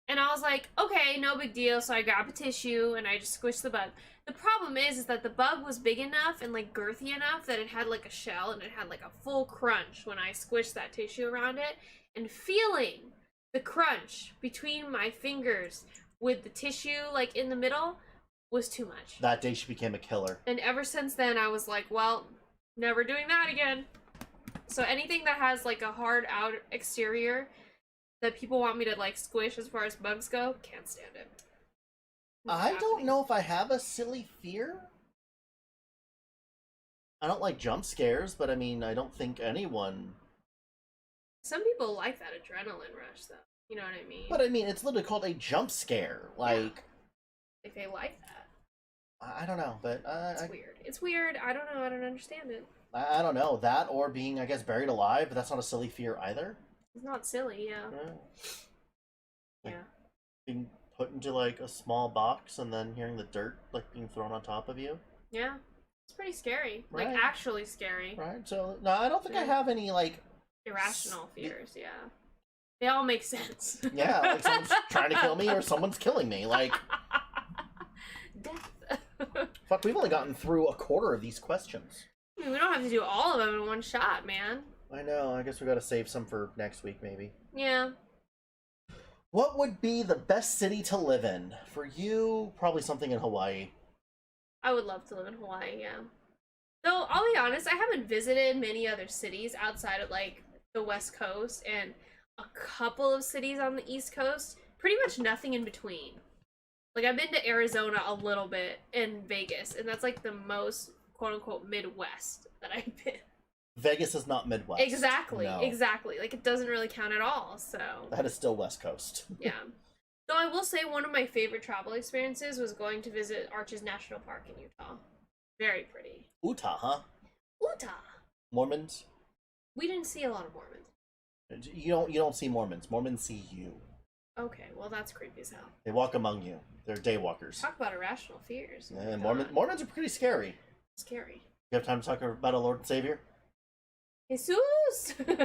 And I was like, okay, no big deal. So I grab a tissue and I just squished the bug. The problem is that the bug was big enough and, like, girthy enough that it had, like, a shell and it had, like, a full crunch when I squished that tissue around it. And feeling the crunch between my fingers with the tissue, like, in the middle was too much. That day she became a killer. And ever since then, I was like, well, never doing that again. So anything that has, like, a hard out exterior that people want me to, like, squish as far as bugs go, can't stand it. I don't know if I have a silly fear. I don't like jump scares, but I mean, I don't think anyone... Some people like that adrenaline rush, though. You know what I mean? But I mean, it's literally called a jump scare. Like... Yeah. Like, they like that. I don't know, but... It's weird. It's weird. I don't know. I don't understand it. I don't know. That or being, I guess, buried alive, but that's not a silly fear either. It's not silly, yeah. Like, Yeah. being put into, like, a small box and then hearing the dirt, like, being thrown on top of you. Yeah. It's pretty scary. Right. Like, actually scary. Right? So, no, I don't think I have any, like... Irrational fears, yeah. They all make sense. Yeah, like someone's trying to kill me or someone's killing me. Like... Death. Fuck, we've only gotten through a quarter of these questions. I mean, we don't have to do all of them in one shot, man. I know, I guess we gotta save some for next week, maybe. Yeah. What would be the best city to live in? For you, probably something in Hawaii. I would love to live in Hawaii, yeah. Though, I'll be honest, I haven't visited many other cities outside of, like, the West Coast and a couple of cities on the East Coast. Pretty much nothing in between. Like, I've been to Arizona a little bit and Vegas, and that's, like, the most, quote-unquote, Midwest that I've been. Vegas is not Midwest. Exactly, No. exactly. Like, it doesn't really count at all, so... That is still West Coast. Yeah. Though I will say one of my favorite travel experiences was going to visit Arches National Park in Utah. Very pretty. Utah, huh? Utah! Mormons? We didn't see a lot of Mormons. You don't see Mormons. Mormons see you. Okay, well that's creepy as hell. They walk among you. They're daywalkers. Talk about irrational fears. Oh my And God. Mormons are pretty scary. Scary. You have time to talk about a Lord and Savior? Jesus! I've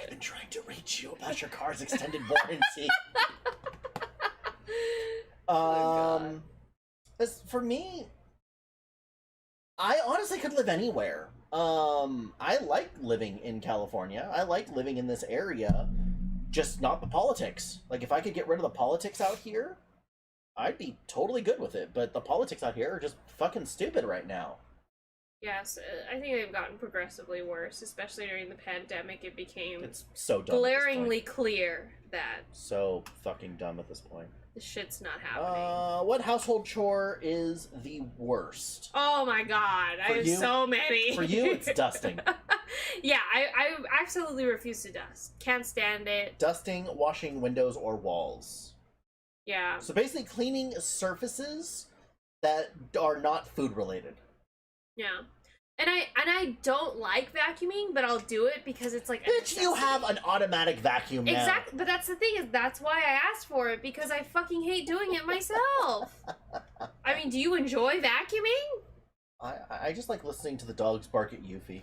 been trying to reach you about your car's extended warranty. God. For me, I honestly could live anywhere. I like living in California. I like living in this area, just not the politics. Like, if I could get rid of the politics out here, I'd be totally good with it. But the politics out here are just fucking stupid right now. Yes, I think they've gotten progressively worse, especially during the pandemic. It became It's so dumb. glaringly clear that So fucking dumb at this point. the shit's not happening. What household chore is the worst? Oh my God, I For have you- so many. For you, it's dusting. Yeah, I absolutely refuse to dust. Can't stand it. Dusting, washing windows or walls. Yeah. So basically cleaning surfaces that are not food related. Yeah. And I don't like vacuuming, but I'll do it because it's like a Bitch, you necessity. have an automatic vacuum now. Exactly, but that's the thing, is that's why I asked for it, because I fucking hate doing it myself. I mean, do you enjoy vacuuming? I just like listening to the dogs bark at Yuffie.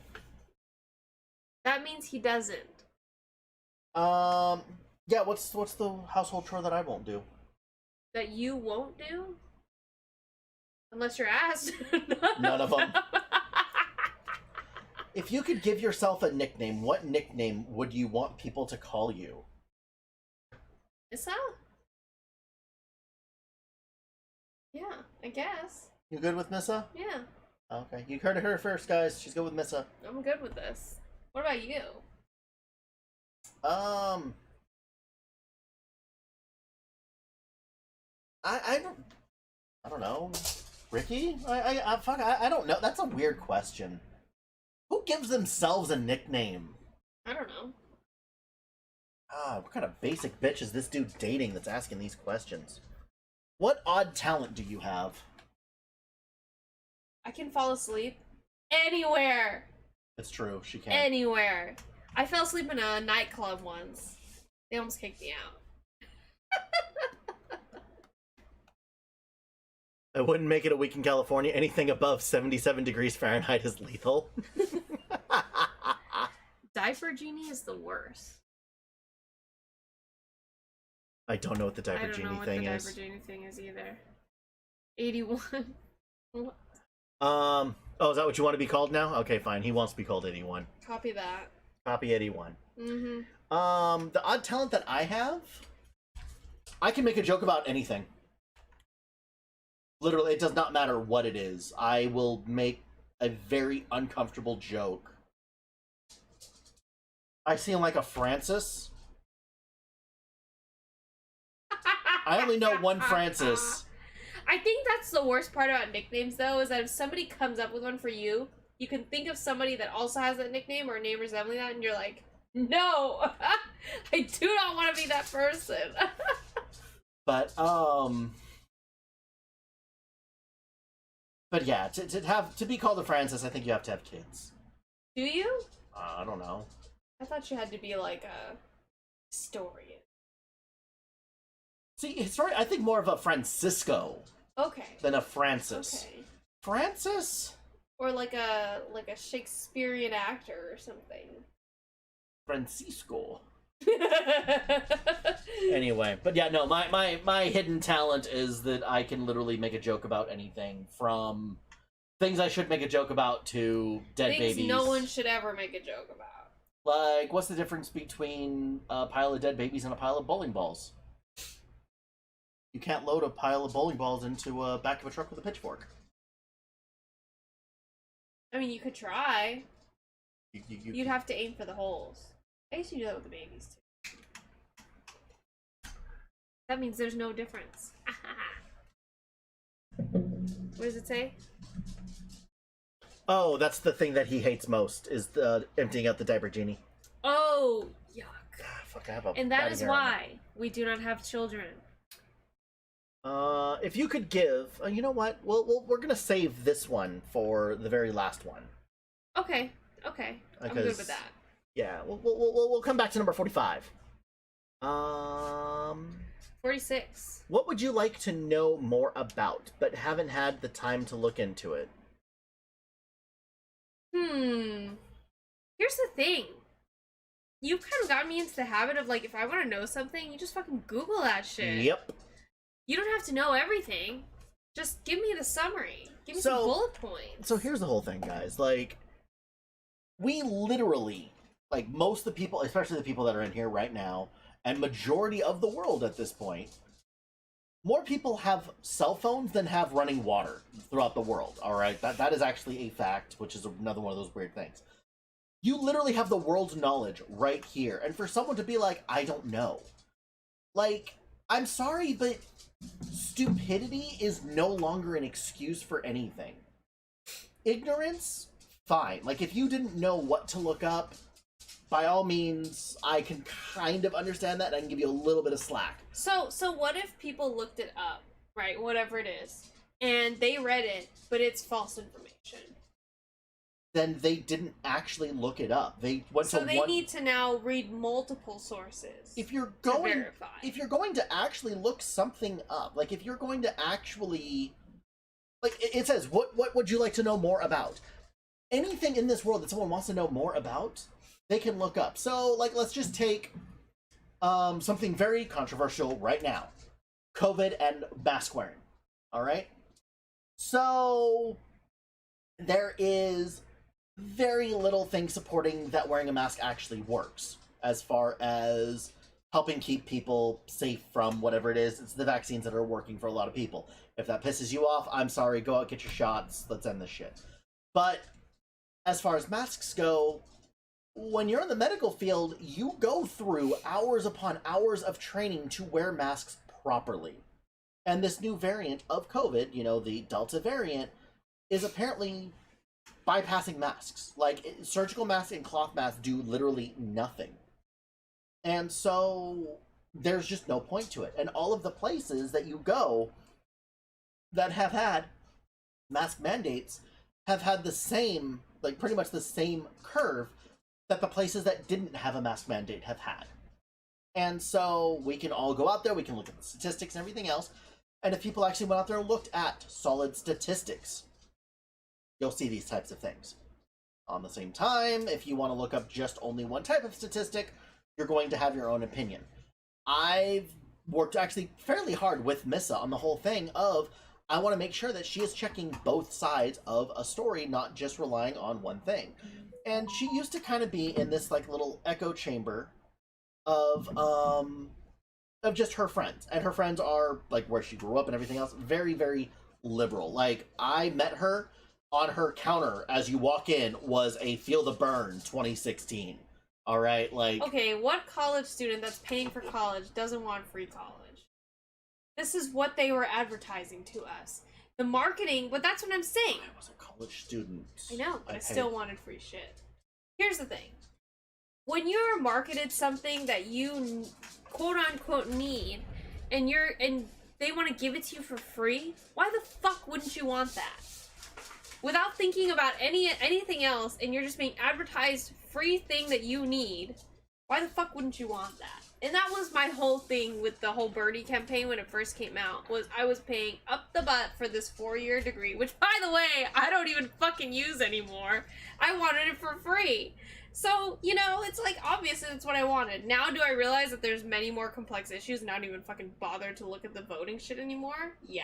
That means he doesn't. Yeah, what's the household chore that I won't do? That you won't do? Unless you're asked. None of them. If you could give yourself a nickname, what nickname would you want people to call you? Issa? Yeah, I guess. You good with Missa? Yeah, Okay, you heard her first, guys. She's good with Missa. I'm good with this. What about you? I don't know. Ricky? I don't know. That's a weird question. Who gives themselves a nickname? I don't know. What kind of basic bitch is this dude dating that's asking these questions? What odd talent do you have? I can fall asleep anywhere. It's true, she can. Anywhere. I fell asleep in a nightclub once. They almost kicked me out. I wouldn't make it a week in California. Anything above 77 degrees Fahrenheit is lethal. Diaper genie is the worst. I don't know what the I diaper don't genie know what thing the is. diaper genie thing is either. 81. Oh, is that what you want to be called now? Okay, fine. He wants to be called 81. Copy that. Copy 81. Mm-hmm. The odd talent that I have, I can make a joke about anything. Literally, it does not matter what it is. I will make a very uncomfortable joke. I seem like a Francis. I only know one Francis. I think that's the worst part about nicknames, though, is that if somebody comes up with one for you, you can think of somebody that also has that nickname or a name resembling that, and you're like, no, I do not want to be that person. But yeah, to be called a Francis, I think you have to have kids. Do you? I don't know. I thought you had to be like a historian. See, it's right. I think more of a Francisco Okay. than a Francis. Okay. Francis? Or like a Shakespearean actor or something. Francisco. Anyway, but yeah, no, my hidden talent is that I can literally make a joke about anything, from things I should make a joke about to dead Things babies. no one should ever make a joke about. Like, what's the difference between a pile of dead babies and a pile of bowling balls? You can't load a pile of bowling balls into a back of a truck with a pitchfork. I mean, you could try. You'd can- have to aim for the holes. I used to do that with the babies too. That means there's no difference. What does it say? Oh, that's the thing that he hates most, is the emptying out the diaper genie. Oh, yuck. Ah, fuck, I have a And that fatty is hair on why we do not have children. If you could give, you know what? We're gonna save this one for the very last one. Okay, okay. I'm good Because- with that. Yeah, we'll come back to number 45. 46. What would you like to know more about, but haven't had the time to look into it? Here's the thing. You've kind of gotten me into the habit of, like, if I want to know something, you just fucking Google that shit. Yep. You don't have to know everything. Just give me the summary. Give me So- some bullet points. So here's the whole thing, guys. Like, we literally, like, most of the people, especially the people that are in here right now, and majority of the world at this point, more people have cell phones than have running water throughout the world, all right? That is actually a fact, which is another one of those weird things. You literally have the world's knowledge right here, and for someone to be like, I don't know. Like, I'm sorry, but stupidity is no longer an excuse for anything. Ignorance, fine. Like, if you didn't know what to look up, by all means, I can kind of understand that, and I can give you a little bit of slack. So what if people looked it up, right? Whatever it is, and they read it, but it's false information. then they didn't actually look it up. They went So to they one. need to now read multiple sources If you're to going, verify. if you're going to actually look something up, like if you're going to actually, like it says, what would you like to know more about? Anything in this world that someone wants to know more about, they can look up. So, like, let's just take something very controversial right now: COVID and mask wearing. All right. So there is very little thing supporting that wearing a mask actually works as far as helping keep people safe from whatever it is. It's the vaccines that are working for a lot of people. If that pisses you off, I'm sorry, go out, get your shots, let's end this shit. But as far as masks go, when you're in the medical field, you go through hours upon hours of training to wear masks properly. And this new variant of COVID, the Delta variant, is apparently bypassing masks. Like, surgical masks and cloth masks do literally nothing. And so there's just no point to it. And all of the places that you go that have had mask mandates have had the same, like pretty much the same curve that the places that didn't have a mask mandate have had. And so we can all go out there, we can look at the statistics and everything else, and if people actually went out there and looked at solid statistics, you'll see these types of things. On the same time, if you want to look up just only one type of statistic, you're going to have your own opinion. I've worked actually fairly hard with Missa on the whole thing of, I want to make sure that she is checking both sides of a story, not just relying on one thing. And she used to kind of be in this like little echo chamber of just her friends. And her friends are like where she grew up and everything else, very, very liberal. Like, I met her, on her counter as you walk in was a Feel the Burn 2016. All right, like, Okay, what college student that's paying for college doesn't want free college? This is what they were advertising to us. The marketing, but that's what I'm saying. I was a college student. I know, but I paid. still wanted free shit. Here's the thing. When you're marketed something that you quote unquote need, and they want to give it to you for free, why the fuck wouldn't you want that? Without thinking about anything else, and you're just being advertised free thing that you need, why the fuck wouldn't you want that? And that was my whole thing with the whole Birdie campaign when it first came out, was I was paying up the butt for this 4-year degree, which, by the way, I don't even fucking use anymore. I wanted it for free. So, it's like, obviously that's what I wanted. Now do I realize that there's many more complex issues and I don't even fucking bother to look at the voting shit anymore? Yeah.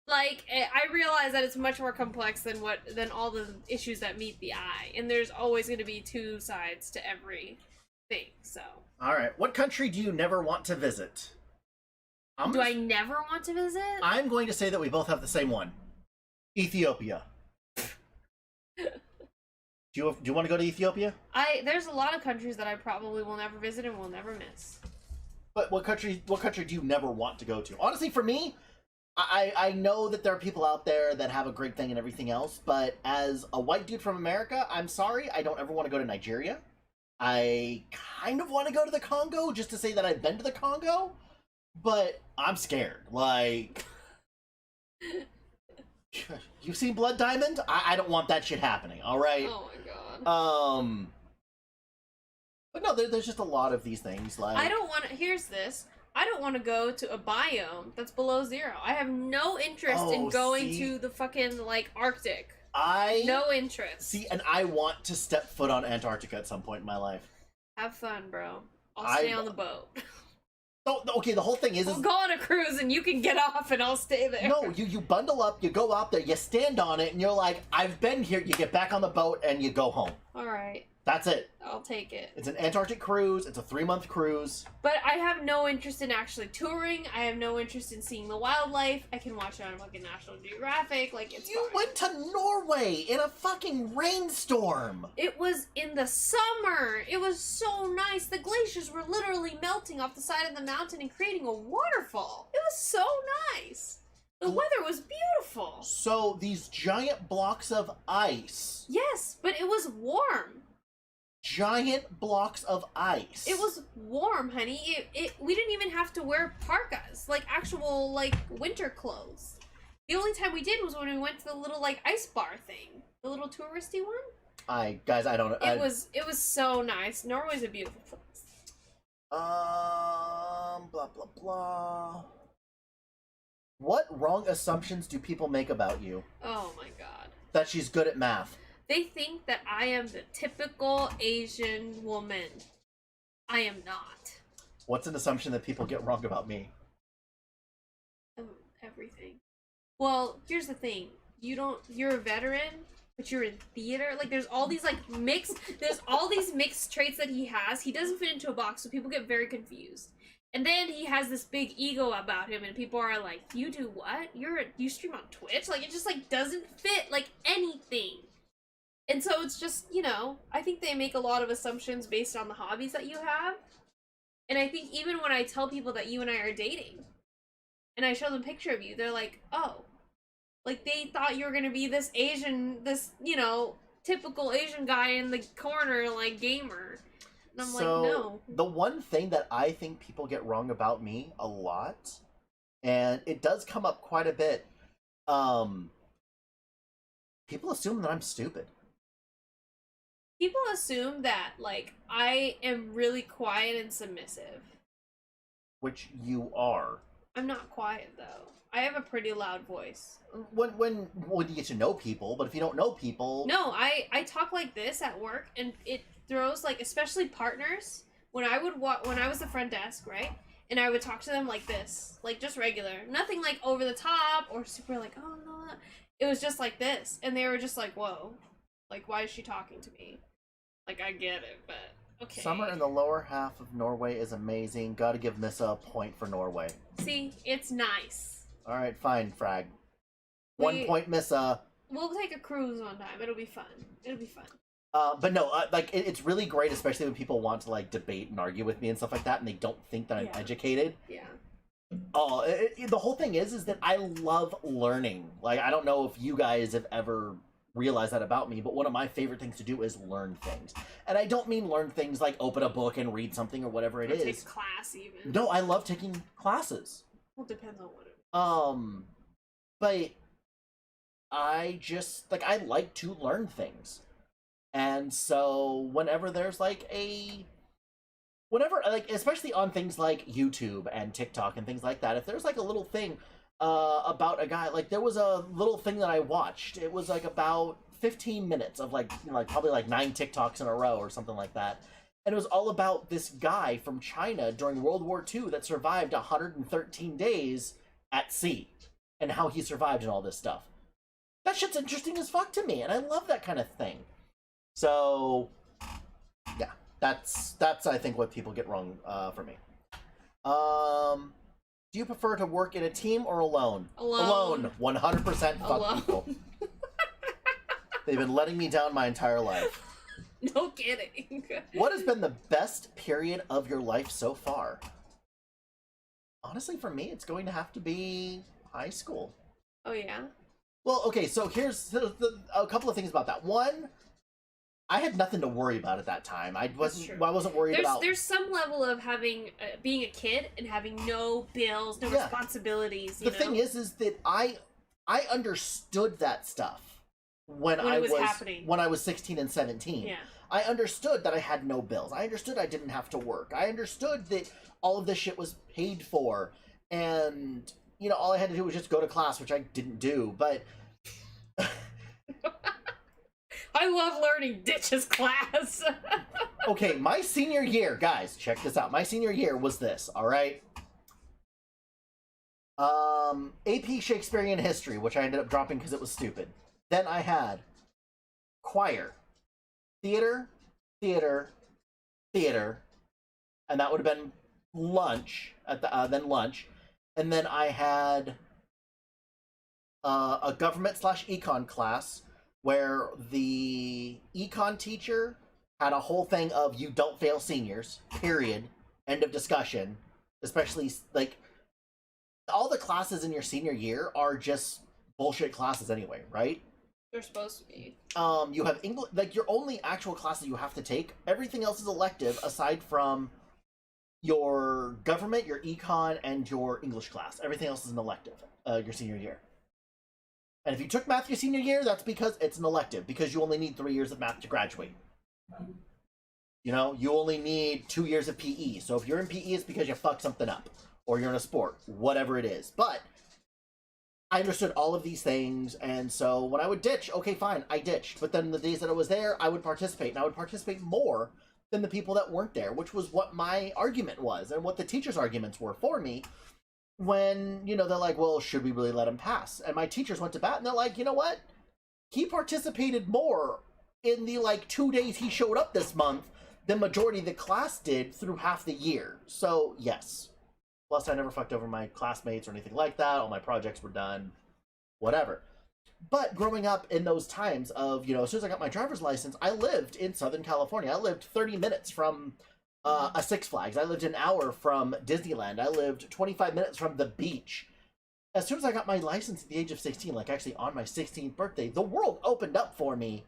Like, I realize that it's much more complex than all the issues that meet the eye. And there's always going to be two sides to every thing, so. Alright, what country do you never want to visit? Do I never want to visit? I'm going to say that we both have the same one. Ethiopia. Do you want to go to Ethiopia? There's a lot of countries that I probably will never visit and will never miss. But what country do you never want to go to? Honestly, for me, I know that there are people out there that have a great thing and everything else, but as a white dude from America, I'm sorry, I don't ever want to go to Nigeria. I kind of want to go to the Congo just to say that I've been to the Congo, but I'm scared. Like, you've seen Blood Diamond? I don't want that shit happening, alright? Oh my god. But no, there's just a lot of these things, like... Here's this. I don't want to go to a biome that's below zero. I have no interest in going to the fucking, like, Arctic. No interest. See, and I want to step foot on Antarctica at some point in my life. Have fun, bro. I'll stay on the boat. No, okay, the whole thing is... We'll go on a cruise and you can get off and I'll stay there. No, you bundle up, you go out there, you stand on it, and you're like, I've been here, you get back on the boat, and you go home. Alright. That's it. I'll take it. It's an Antarctic cruise, it's a 3-month cruise. But I have no interest in actually touring, I have no interest in seeing the wildlife, I can watch it on fucking National Geographic, like, it's You fine. went to Norway in a fucking rainstorm! It was in the summer! It was so nice! The glaciers were literally melting off the side of the mountain and creating a waterfall! It was so nice! The weather was beautiful! So, these giant blocks of ice... Yes, but it was warm! Giant blocks of ice. It was warm, honey. We didn't even have to wear parkas, like actual, like, winter clothes. The only time we did was when we went to the little like ice bar thing, the little touristy one. Guys, I don't know. It was so nice. Norway's a beautiful place. Blah blah blah. What wrong assumptions do people make about you? Oh my god. That she's good at math. They think that I am the typical Asian woman. I am not. What's an assumption that people get wrong about me? Everything. Well, here's the thing. You're a veteran, but you're in theater. Like, there's all these, there's all these mixed traits that he has. He doesn't fit into a box, so people get very confused. And then he has this big ego about him, and people are like, you do what? You stream on Twitch? Like, it just, doesn't fit, anything. And so it's just, I think they make a lot of assumptions based on the hobbies that you have. And I think even when I tell people that you and I are dating, and I show them a picture of you, they're like, oh. Like, they thought you were gonna be this typical Asian guy in the corner, gamer. And I'm like, no. The one thing that I think people get wrong about me a lot, and it does come up quite a bit, people assume that I'm stupid. People assume that, I am really quiet and submissive. Which you are. I'm not quiet, though. I have a pretty loud voice. When you get to know people, but if you don't know people... No, I talk like this at work, and it throws, especially partners, when I was the front desk, right? And I would talk to them like this, just regular. Nothing, over the top, or super, oh, no. It was just like this, and they were just like, whoa. Why is she talking to me? I get it, but... Okay. Summer in the lower half of Norway is amazing. Gotta give Missa a point for Norway. See, it's nice. Alright, fine, Frag. 1 point, Missa. We'll take a cruise one time. It'll be fun. It'll be fun. But no, it's really great, especially when people want to, debate and argue with me and stuff like that, and they don't think that I'm educated. Yeah. Oh, the whole thing is that I love learning. I don't know if you guys have ever realize that about me, but one of my favorite things to do is learn things. And I don't mean learn things like open a book and read something or whatever it is. Take class even. No, I love taking classes. Well, depends on what it is. But I just I like to learn things. And so whenever there's especially on things like YouTube and TikTok and things like that, if there's a little thing about a guy, there was a little thing that I watched. It was about 15 minutes of probably 9 TikToks in a row or something like that. And it was all about this guy from China during World War II that survived 113 days at sea and how he survived and all this stuff. That shit's interesting as fuck to me, and I love that kind of thing. So yeah, that's I think what people get wrong for me. Do you prefer to work in a team or alone? Alone. 100% fuck people. They've been letting me down my entire life. No kidding. What has been the best period of your life so far? Honestly, for me, it's going to have to be high school. Oh, yeah? Well, okay, so here's a couple of things about that. One, I had nothing to worry about at that time. I wasn't worried about... There's some level of having being a kid and having no bills, no responsibilities. The thing is that I understood that stuff when I was 16 and 17. Yeah. I understood that I had no bills. I understood I didn't have to work. I understood that all of this shit was paid for, and all I had to do was just go to class, which I didn't do. But I love learning ditches class. Okay, my senior year, guys, check this out. My senior year was this, all right? AP Shakespearean History, which I ended up dropping because it was stupid. Then I had choir, theater, and that would have been lunch then lunch, and then I had a government/econ class where the econ teacher had a whole thing of you don't fail seniors, period, end of discussion. Especially all the classes in your senior year are just bullshit classes anyway, right? They're supposed to be. You have English, your only actual classes you have to take. Everything else is elective aside from your government, your econ, and your English class. Everything else is an elective, your senior year. And if you took math your senior year, that's because it's an elective, because you only need 3 years of math to graduate. You know, you only need 2 years of PE. So if you're in PE, it's because you fucked something up. Or you're in a sport. Whatever it is. But I understood all of these things, and so when I would ditch, okay, fine, I ditched. But then the days that I was there, I would participate, and I would participate more than the people that weren't there, which was what my argument was, and what the teachers' arguments were for me. When, you know, they're like, well, should we really let him pass? And my teachers went to bat, and they're like, you know what? He participated more in the, 2 days he showed up this month than majority of the class did through half the year. So, yes. Plus, I never fucked over my classmates or anything like that. All my projects were done. Whatever. But growing up in those times of, you know, as soon as I got my driver's license, I lived in Southern California. I lived 30 minutes from a Six Flags. I lived an hour from Disneyland. I lived 25 minutes from the beach. As soon as I got my license at the age of 16, actually on my 16th birthday, the world opened up for me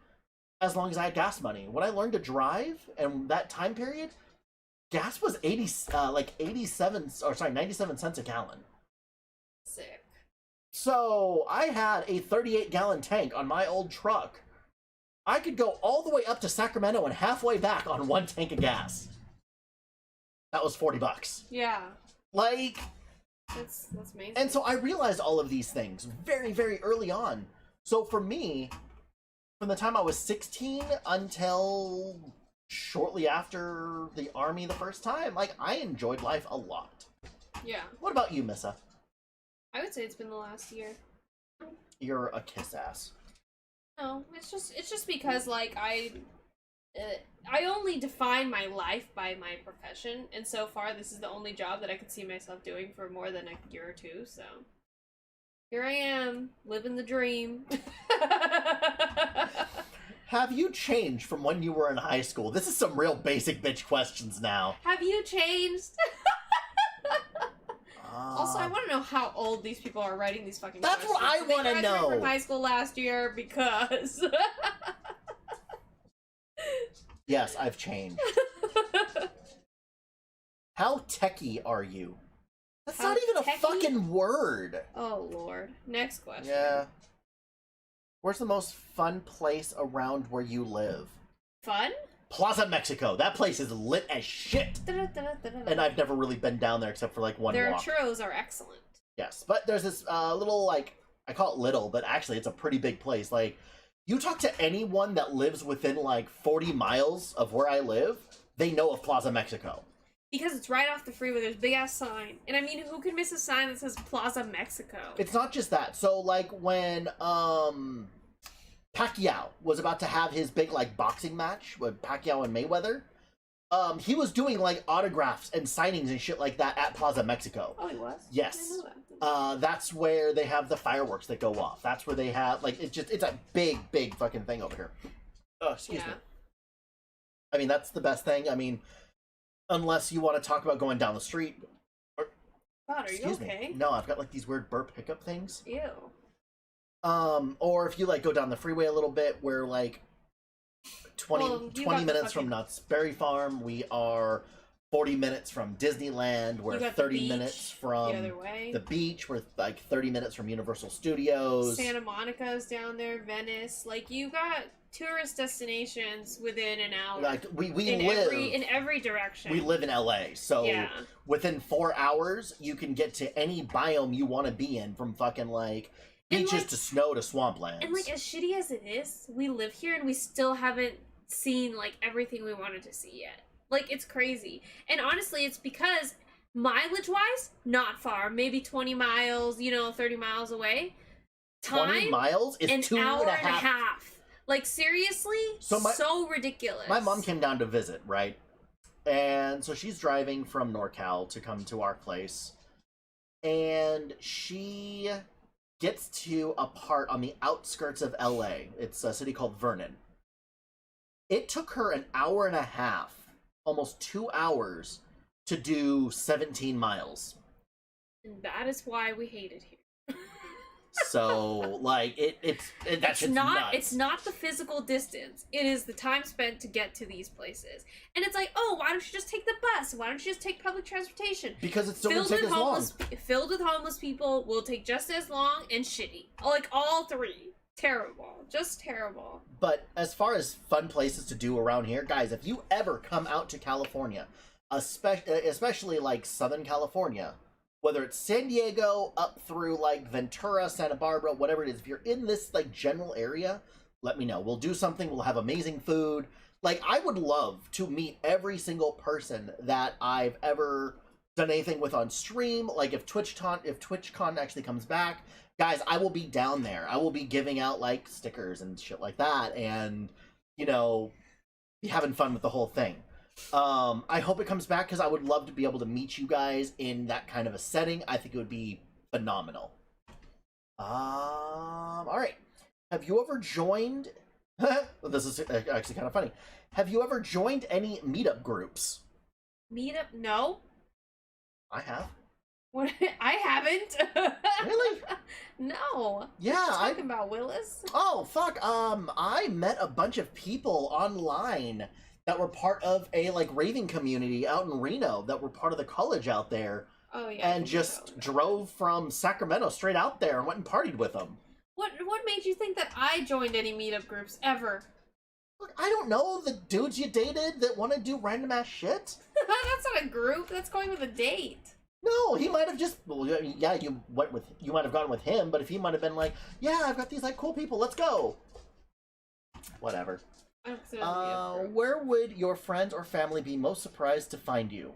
as long as I had gas money. When I learned to drive, and that time period, gas was 97 cents a gallon. Sick. So I had a 38-gallon tank on my old truck. I could go all the way up to Sacramento and halfway back on one tank of gas. That was $40. Yeah. That's amazing. And so I realized all of these things very, very early on. So for me, from the time I was 16 until shortly after the army the first time, I enjoyed life a lot. Yeah. What about you, Missa? I would say it's been the last year. You're a kiss ass. No, it's just because I only define my life by my profession, and so far this is the only job that I could see myself doing for more than a year or two, so here I am, living the dream. Have you changed from when you were in high school? This is some real basic bitch questions now. Have you changed? Also, I want to know how old these people are writing these fucking That's questions. what I want to They graduated know. from high school last year because... Yes, I've changed. How techie are you? That's How not even a techie? fucking word. Oh, Lord. Next question. Yeah. Where's the most fun place around where you live? Fun? Plaza Mexico. That place is lit as shit. And I've never really been down there except for one Their walk. churros are excellent. Yes, but there's this little I call it little, but actually it's a pretty big place. You talk to anyone that lives within 40 miles of where I live, they know of Plaza Mexico. Because it's right off the freeway, there's a big ass sign. And I mean, who can miss a sign that says Plaza Mexico? It's not just that. So when Pacquiao was about to have his big boxing match with Pacquiao and Mayweather, he was doing autographs and signings and shit like that at Plaza Mexico. Oh, he was? Yes. I didn't know that. That's where they have the fireworks that go off. That's where they have it's a big fucking thing over here. Oh, excuse me. I mean, that's the best thing. I mean, unless you want to talk about going down the street. God, are you okay? Me. No, I've got these weird burp hiccup things. Ew. Or if you go down the freeway a little bit, where 20 minutes from Knott's Berry Farm, we are 40 minutes from Disneyland, we're 30 minutes from the other way. the beach, we're 30 minutes from Universal Studios. Santa Monica's down there, Venice. You got tourist destinations within an hour. We in live in every direction. We live in LA, so Yeah. within 4 hours you can get to any biome you want to be in, from fucking beaches to snow to swamplands. And as shitty as it is, we live here and we still haven't seen everything we wanted to see yet. It's crazy. And honestly, it's because mileage wise, not far. Maybe 20 miles, 30 miles away. 20 miles is an 2 hour and a half. Seriously? So ridiculous. My mom came down to visit, right? And so she's driving from NorCal to come to our place. And she gets to a part on the outskirts of LA. It's a city called Vernon. It took her an hour and a half, almost 2 hours, to do 17 miles. And that is why we hate it here. So like that shit's nuts. It's not the physical distance. It is the time spent to get to these places. And it's like, oh, why don't you just take the bus? Why don't you just take public transportation? Because it's still gonna take as long. Filled with homeless people will take just as long and shitty. Like all three. Terrible. Just terrible. But as far as fun places to do around here, guys, if you ever come out to California, especially like Southern California, whether it's San Diego up through like Ventura, Santa Barbara, whatever it is, if you're in this like general area, let me know. We'll do something. We'll have amazing food. Like, I would love to meet every single person that I've ever done anything with on stream. Like, if TwitchCon actually comes back, guys, I will be down there. I will be giving out like stickers and shit like that, and be having fun with the whole thing. I hope it comes back because I would love to be able to meet you guys in that kind of a setting. I think it would be phenomenal. All right. Have you ever joined? This is actually kind of funny. Have you ever joined any meetup groups? Meetup? No. I have. What? I haven't. Really? No. Yeah. What are you talking about, Willis? Oh fuck. I met a bunch of people online that were part of a like raving community out in Reno that were part of the college out there. Oh yeah. And just drove from Sacramento straight out there and went and partied with them. What made you think that I joined any meetup groups ever? Look, I don't know, the dudes you dated that want to do random ass shit? That's not a group. That's going with a date. No, he might have just, well, yeah, you might have gone with him, but if he might have been like, yeah, I've got these like cool people, let's go. Whatever. I don't consider it a meetup group. Where would your friends or family be most surprised to find you?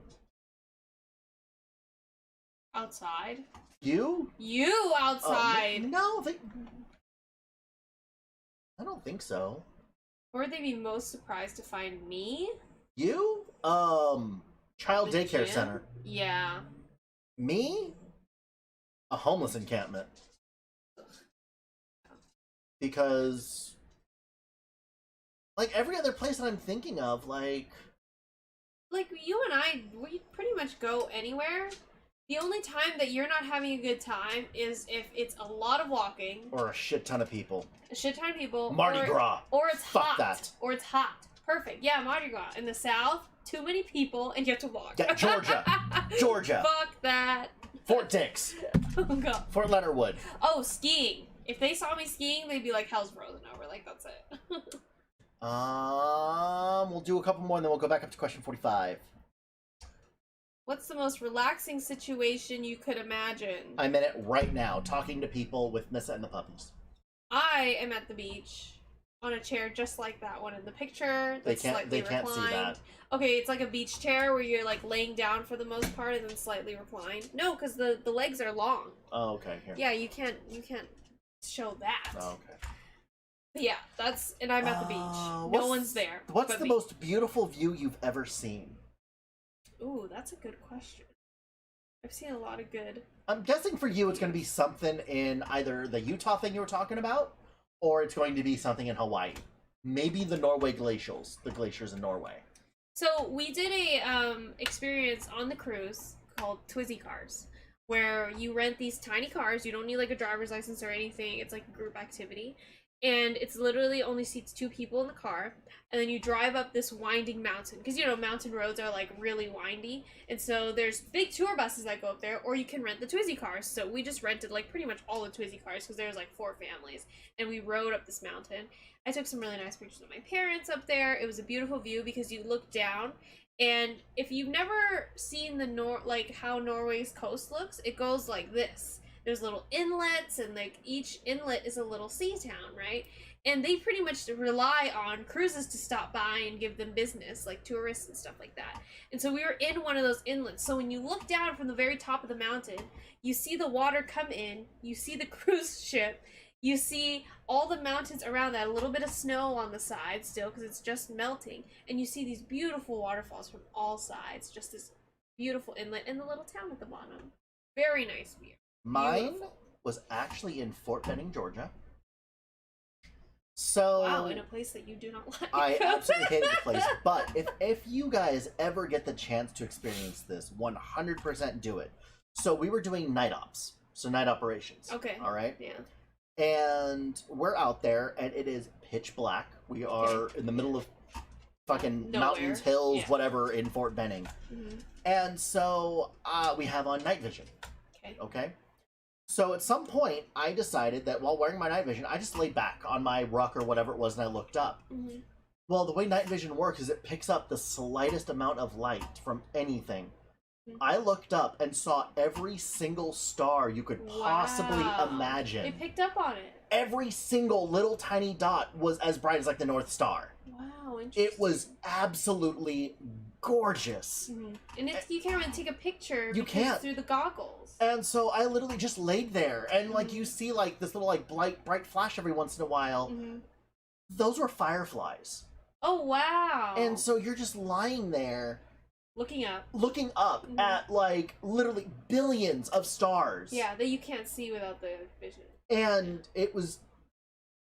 Outside. You? You outside. No, I don't think so. Where would they be most surprised to find me? You? Child The daycare gym? center. Yeah. Me? A homeless encampment. Because, like, every other place that I'm thinking of, like you and I, we pretty much go anywhere. The only time that you're not having a good time is if it's a lot of walking, or a shit ton of people. a shit ton of people, Mardi Gras. or it's Fuck hot, that. or it's hot. Perfect. Yeah, Mardi Gras in the South. Too many people, and you have to walk. Yeah, Georgia. Fuck that. Fort Dix. Oh god. Fort Leonard Wood. Oh, skiing. If they saw me skiing, they'd be like, "Hell's frozen over." Like that's it. We'll do a couple more, and then we'll go back up to question 45. What's the most relaxing situation you could imagine? I'm in it right now, talking to people with Nissa and the puppies. I am at the beach on a chair just like that one in the picture. They That's can't slightly see reclined. that. Okay, it's like a beach chair where you're like laying down for the most part and then slightly reclined. No, because the legs are long. Oh, okay. Here. Yeah, you can't show that. Oh, okay. But yeah, and I'm at the beach. No what's- one's there. What's but the me. most beautiful view you've ever seen? Ooh, that's a good question. I've seen a lot of good. I'm guessing for you it's going to be something in either the Utah thing you were talking about, or it's going to be something in Hawaii. Maybe the Norway glaciers, the glaciers in Norway. So we did a experience on the cruise called Twizy Cars, where you rent these tiny cars. You don't need like a driver's license or anything. It's like a group activity, and it's literally only seats 2 people in the car. And then you drive up this winding mountain because mountain roads are like really windy, and so there's big tour buses that go up there, or you can rent the Twizy cars. So we just rented like pretty much all the Twizy cars because there was like 4 families, and we rode up this mountain. I took some really nice pictures of my parents up there. It was a beautiful view because you look down, and if you've never seen how Norway's coast looks, it goes like this. There's little inlets, and like each inlet is a little sea town, right? And they pretty much rely on cruises to stop by and give them business, like tourists and stuff like that. And so we were in one of those inlets. So when you look down from the very top of the mountain, you see the water come in, you see the cruise ship, you see all the mountains around that, a little bit of snow on the sides still because it's just melting, and you see these beautiful waterfalls from all sides, just this beautiful inlet and the little town at the bottom. Very nice view. Mine Beautiful. was actually in Fort Benning, Georgia. So Wow, in a place that you do not like. I absolutely hated the place, but if you guys ever get the chance to experience this, 100% do it. So we were doing night ops. so night operations. Okay. All right. Yeah. And we're out there, and it is pitch black. We are in the middle of fucking Nowhere. mountains, hills, Yeah. whatever, in Fort Benning. Mhm. And so we have on night vision. Okay. Okay. So at some point, I decided that while wearing my night vision, I just laid back on my ruck or whatever it was, and I looked up. Mhm. Well, the way night vision works is it picks up the slightest amount of light from anything. Mhm. I looked up and saw every single star you could possibly Wow. imagine. It picked up on it. Every single little tiny dot was as bright as like the North Star. Wow. Interesting. It was absolutely gorgeous. Mhm. And it's, you can't really take a picture. You because can't. through the goggles. And so I literally just laid there, and like you Mhm. see like this little like bright flash every once in a while. Mhm. Those were fireflies. Oh wow. And so you're just lying there looking up. looking up Mhm. at like literally billions of stars. Yeah, that you can't see without the vision. And it was,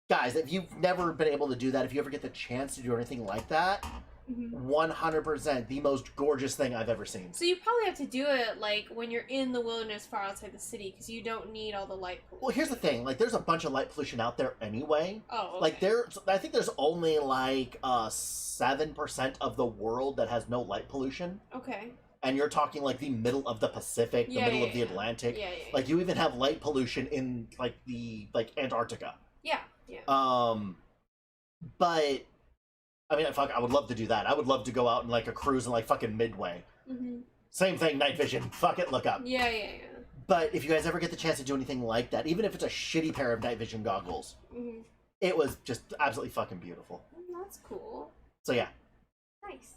guys, if you've never been able to do that, if you ever get the chance to do anything like that, Mhm. 100% the most gorgeous thing I've ever seen. So you probably have to do it like when you're in the wilderness far outside the city because you don't need all the light pollution. Well, here's the thing, like there's a bunch of light pollution out there anyway. Oh, okay. Like I think there's only like 7% of the world that has no light pollution. Okay. And you're talking like the middle of the Pacific, the Yeah, middle yeah, of the yeah. Atlantic. Yeah. Like you even have light pollution in like the Antarctica. Yeah. But I mean, fuck, I would love to do that. I would love to go out and like a cruise in like fucking Midway. Mhm. Same thing, night vision. Fuck it, look up. Yeah. But if you guys ever get the chance to do anything like that, even if it's a shitty pair of night vision goggles, Mhm. it was just absolutely fucking beautiful. That's cool. So yeah. Nice.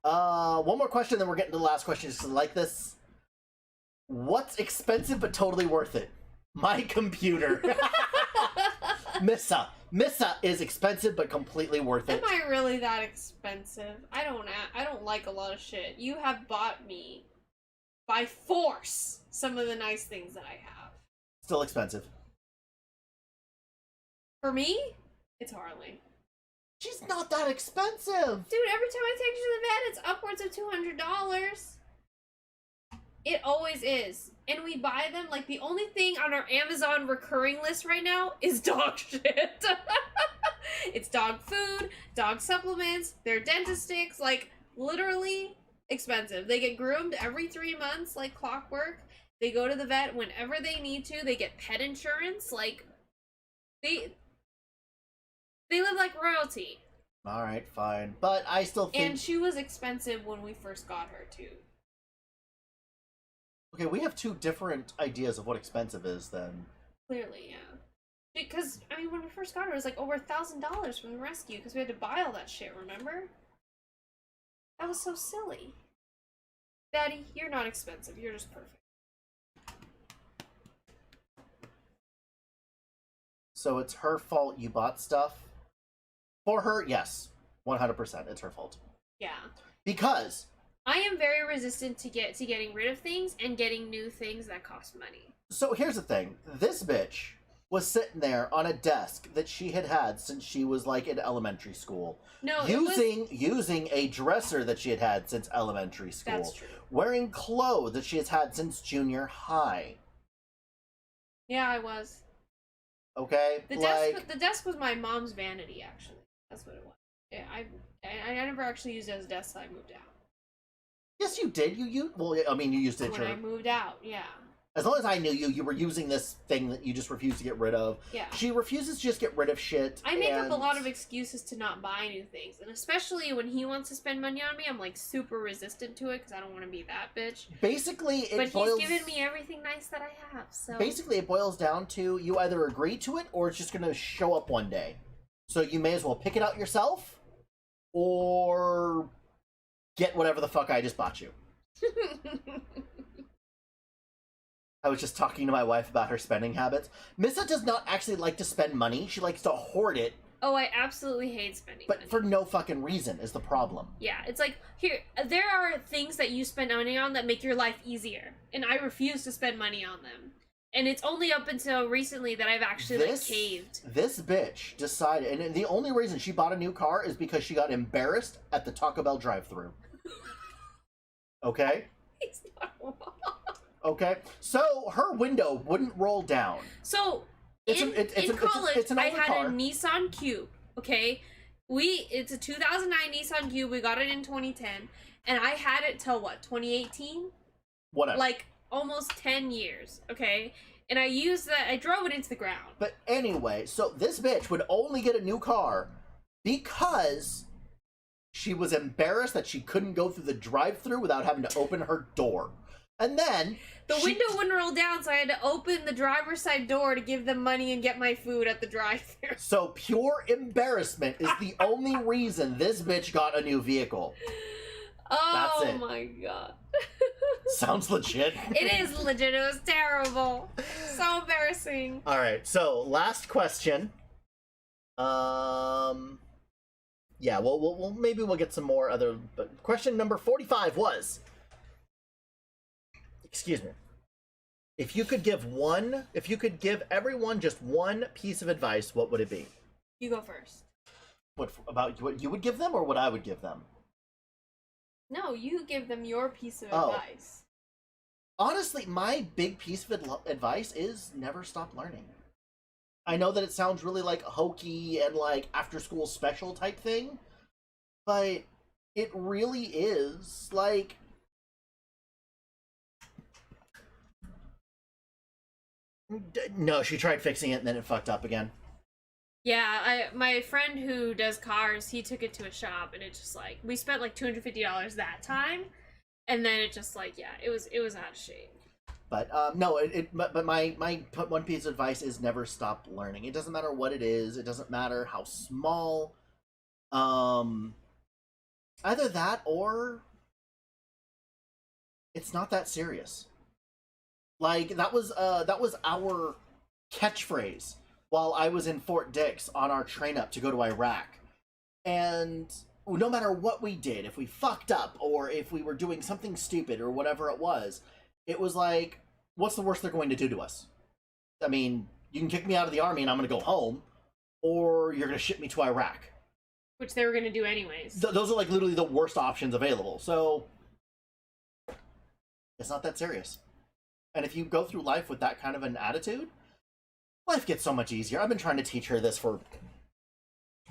One more question, then we're getting to the last question. Just like this. What's expensive but totally worth it? My computer. Missa is expensive but completely worth it. Am I really that expensive? I don't like a lot of shit. You have bought me by force some of the nice things that I have. Still expensive. For me, it's Harley. She's not that expensive. Dude, every time I take you to the vet, it's upwards of $200. It always is. And we buy them, like, the only thing on our Amazon recurring list right now is dog shit. It's dog food, dog supplements, their dentist sticks, like, literally expensive. They get groomed every 3 months, like clockwork. They go to the vet whenever they need to. They get pet insurance. Like, they live like royalty. Alright, fine. But I still think... And she was expensive when we first got her, too. Okay, we have two different ideas of what expensive is, then. Clearly, yeah. Because, I mean, when we first got her, it was like over $1,000 from the rescue, because we had to buy all that shit, remember? That was so silly. Daddy, you're not expensive, you're just perfect. So it's her fault you bought stuff? For her, yes. 100%, it's her fault. Yeah. Because... I am very resistant to getting rid of things and getting new things that cost money. So here's the thing. This bitch was sitting there on a desk that she had since she was like in elementary school. No, Using a dresser that she had since elementary school. That's true. Wearing clothes that she has had since junior high. Yeah, I was. Okay? The desk was my mom's vanity, actually. That's what it was. Yeah, I never actually used it as a desk until I moved out. Yes, you did. Well, I mean, you used it. When I moved out, yeah. As long as I knew you, you were using this thing that you just refused to get rid of. Yeah. She refuses to just get rid of shit. I make up a lot of excuses to not buy new things, and especially when he wants to spend money on me, I'm like super resistant to it because I don't want to be that bitch. Basically, But he's given me everything nice that I have, so. Basically, it boils down to you either agree to it or it's just going to show up one day. So you may as well pick it out yourself or get whatever the fuck I just bought you. I was just talking to my wife about her spending habits. Missa does not actually like to spend money. She likes to hoard it. Oh, I absolutely hate spending money. But for no fucking reason is the problem. Yeah, it's like, here, there are things that you spend money on that make your life easier, and I refuse to spend money on them. And it's only up until recently that I've actually, caved. This bitch decided, and the only reason she bought a new car is because she got embarrassed at the Taco Bell drive-thru. Okay? He's not wrong. Okay, so her window wouldn't roll down. So It's in college, it's an I older had car. a Nissan Cube. Okay, it's a 2009 Nissan Cube. We got it in 2010, and I had it till what 2018, Whatever. like almost 10 years. Okay, and I used that. I drove it into the ground. But anyway, so this bitch would only get a new car because she was embarrassed that she couldn't go through the drive-thru without having to open her door. And then The window wouldn't roll down, so I had to open the driver's side door to give them money and get my food at the drive-thru. So pure embarrassment is the only reason this bitch got a new vehicle. Oh That's it. my god. Sounds legit. It is legit. It was terrible. So embarrassing. All right, so last question. Yeah, we'll maybe we'll get some more other. But question number 45 was. Excuse me. If you could give everyone just one piece of advice, what would it be? You go first. What about what you would give them, or what I would give them? No, you give them your piece of Oh. advice. Honestly, my big piece of advice is never stop learning. I know that it sounds really like hokey and like after school special type thing, but it really is like no, she tried fixing it and then it fucked up again. Yeah, my friend who does cars, he took it to a shop and it just like we spent like $250 that time, and then it just like it was out of shape. But no, but my one piece of advice is never stop learning. It doesn't matter what it is. It doesn't matter how small. Either that or it's not that serious. Like that was our catchphrase while I was in Fort Dix on our train up to go to Iraq. And no matter what we did, if we fucked up or if we were doing something stupid or whatever it was like, what's the worst they're going to do to us? I mean, you can kick me out of the army and I'm going to go home, or you're going to ship me to Iraq. Which they were gonna do anyways. Those are like literally the worst options available. So it's not that serious. And if you go through life with that kind of an attitude, life gets so much easier. I've been trying to teach her this for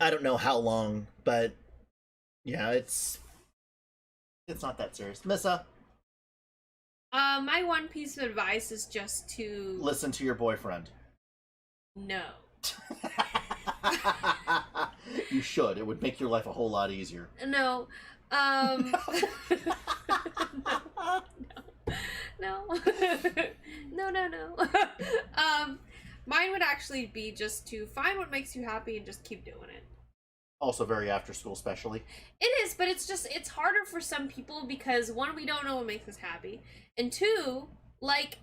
I don't know how long, but yeah, it's not that serious. Missa, My one piece of advice is just to listen to your boyfriend. no. You should. It would make your life a whole lot easier. No. No. No. Mine would actually be just to find what makes you happy and just keep doing it. Also very after school specially. It is, but it's harder for some people because one, we don't know what makes us happy, and two, like,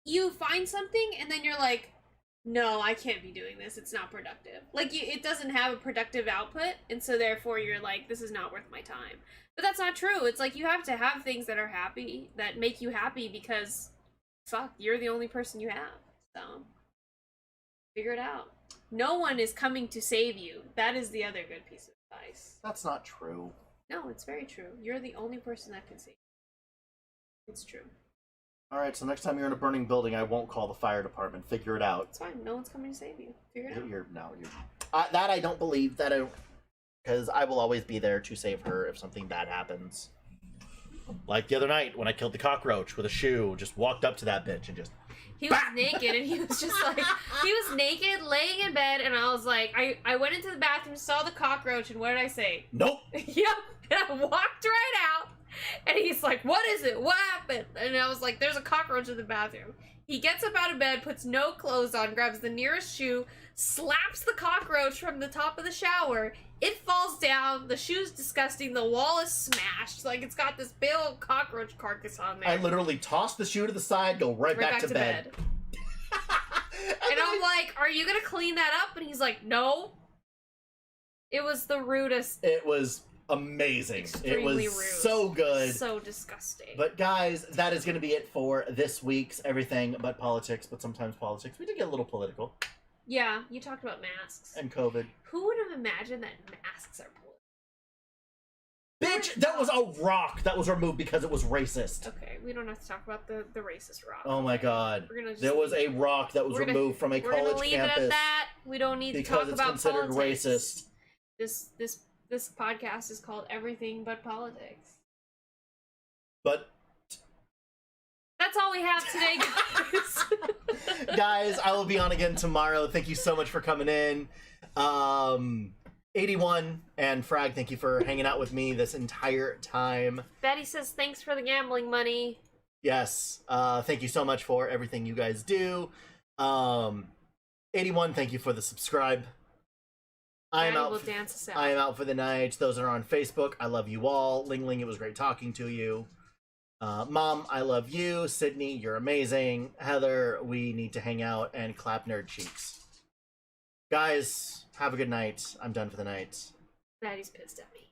you find something and then you're like, no, I can't be doing this. It's not productive. Like, it doesn't have a productive output, and so therefore you're like, this is not worth my time. But that's not true. It's like you have to have things that are happy, that make you happy, because, fuck, you're the only person you have. So, figure it out. No one is coming to save you. That is the other good piece of advice. That's not true. No, it's very true. You're the only person that can save you. It's true. Alright, so next time you're in a burning building, I won't call the fire department. Figure it out. It's fine. No one's coming to save you. Figure it out. That I don't believe. That I don't... Because I will always be there to save her if something bad happens. Like the other night when I killed the cockroach with a shoe, just walked up to that bitch and just... He was naked, and he was just like, he was naked, laying in bed, and I was like, I went into the bathroom, saw the cockroach, and what did I say? Nope! Yep, and I walked right out, and he's like, what is it? What happened? And I was like, there's a cockroach in the bathroom. He gets up out of bed, puts no clothes on, grabs the nearest shoe, slaps the cockroach from the top of the shower. It falls down, the shoe's disgusting, the wall is smashed, like it's got this big old cockroach carcass on there. I literally toss the shoe to the side, go right back to bed. And I'm like, are you gonna clean that up? And he's like, no. It was the rudest. It was amazing. Extremely it was rude. so good. So disgusting. But guys, that is going to be it for this week's Everything But Politics, but sometimes politics. We did get a little political. Yeah, you talked about masks. And COVID. Who would have imagined that masks are political? Bitch, that was a rock that was removed because it was racist. Okay, we don't have to talk about the racist rock. Oh my god. We're gonna just There was a leave it. rock that was We're gonna- removed from a We're gonna college leave it campus at that. We don't need to because talk it's about considered politics. racist. This podcast is called Everything But Politics. But That's all we have today, guys. guys, I will be on again tomorrow. Thank you so much for coming in. 81 and Frag, thank you for hanging out with me this entire time. Betty says thanks for the gambling money. Yes, thank you so much for everything you guys do. 81, thank you for the subscribe. I am Betty out. will dance us out. I am out for the night. Those are on Facebook. I love you all. Ling Ling, it was great talking to you. Mom, I love you. Sydney, you're amazing. Heather, we need to hang out and clap nerd cheeks. Guys, have a good night. I'm done for the night. Betty's pissed at me.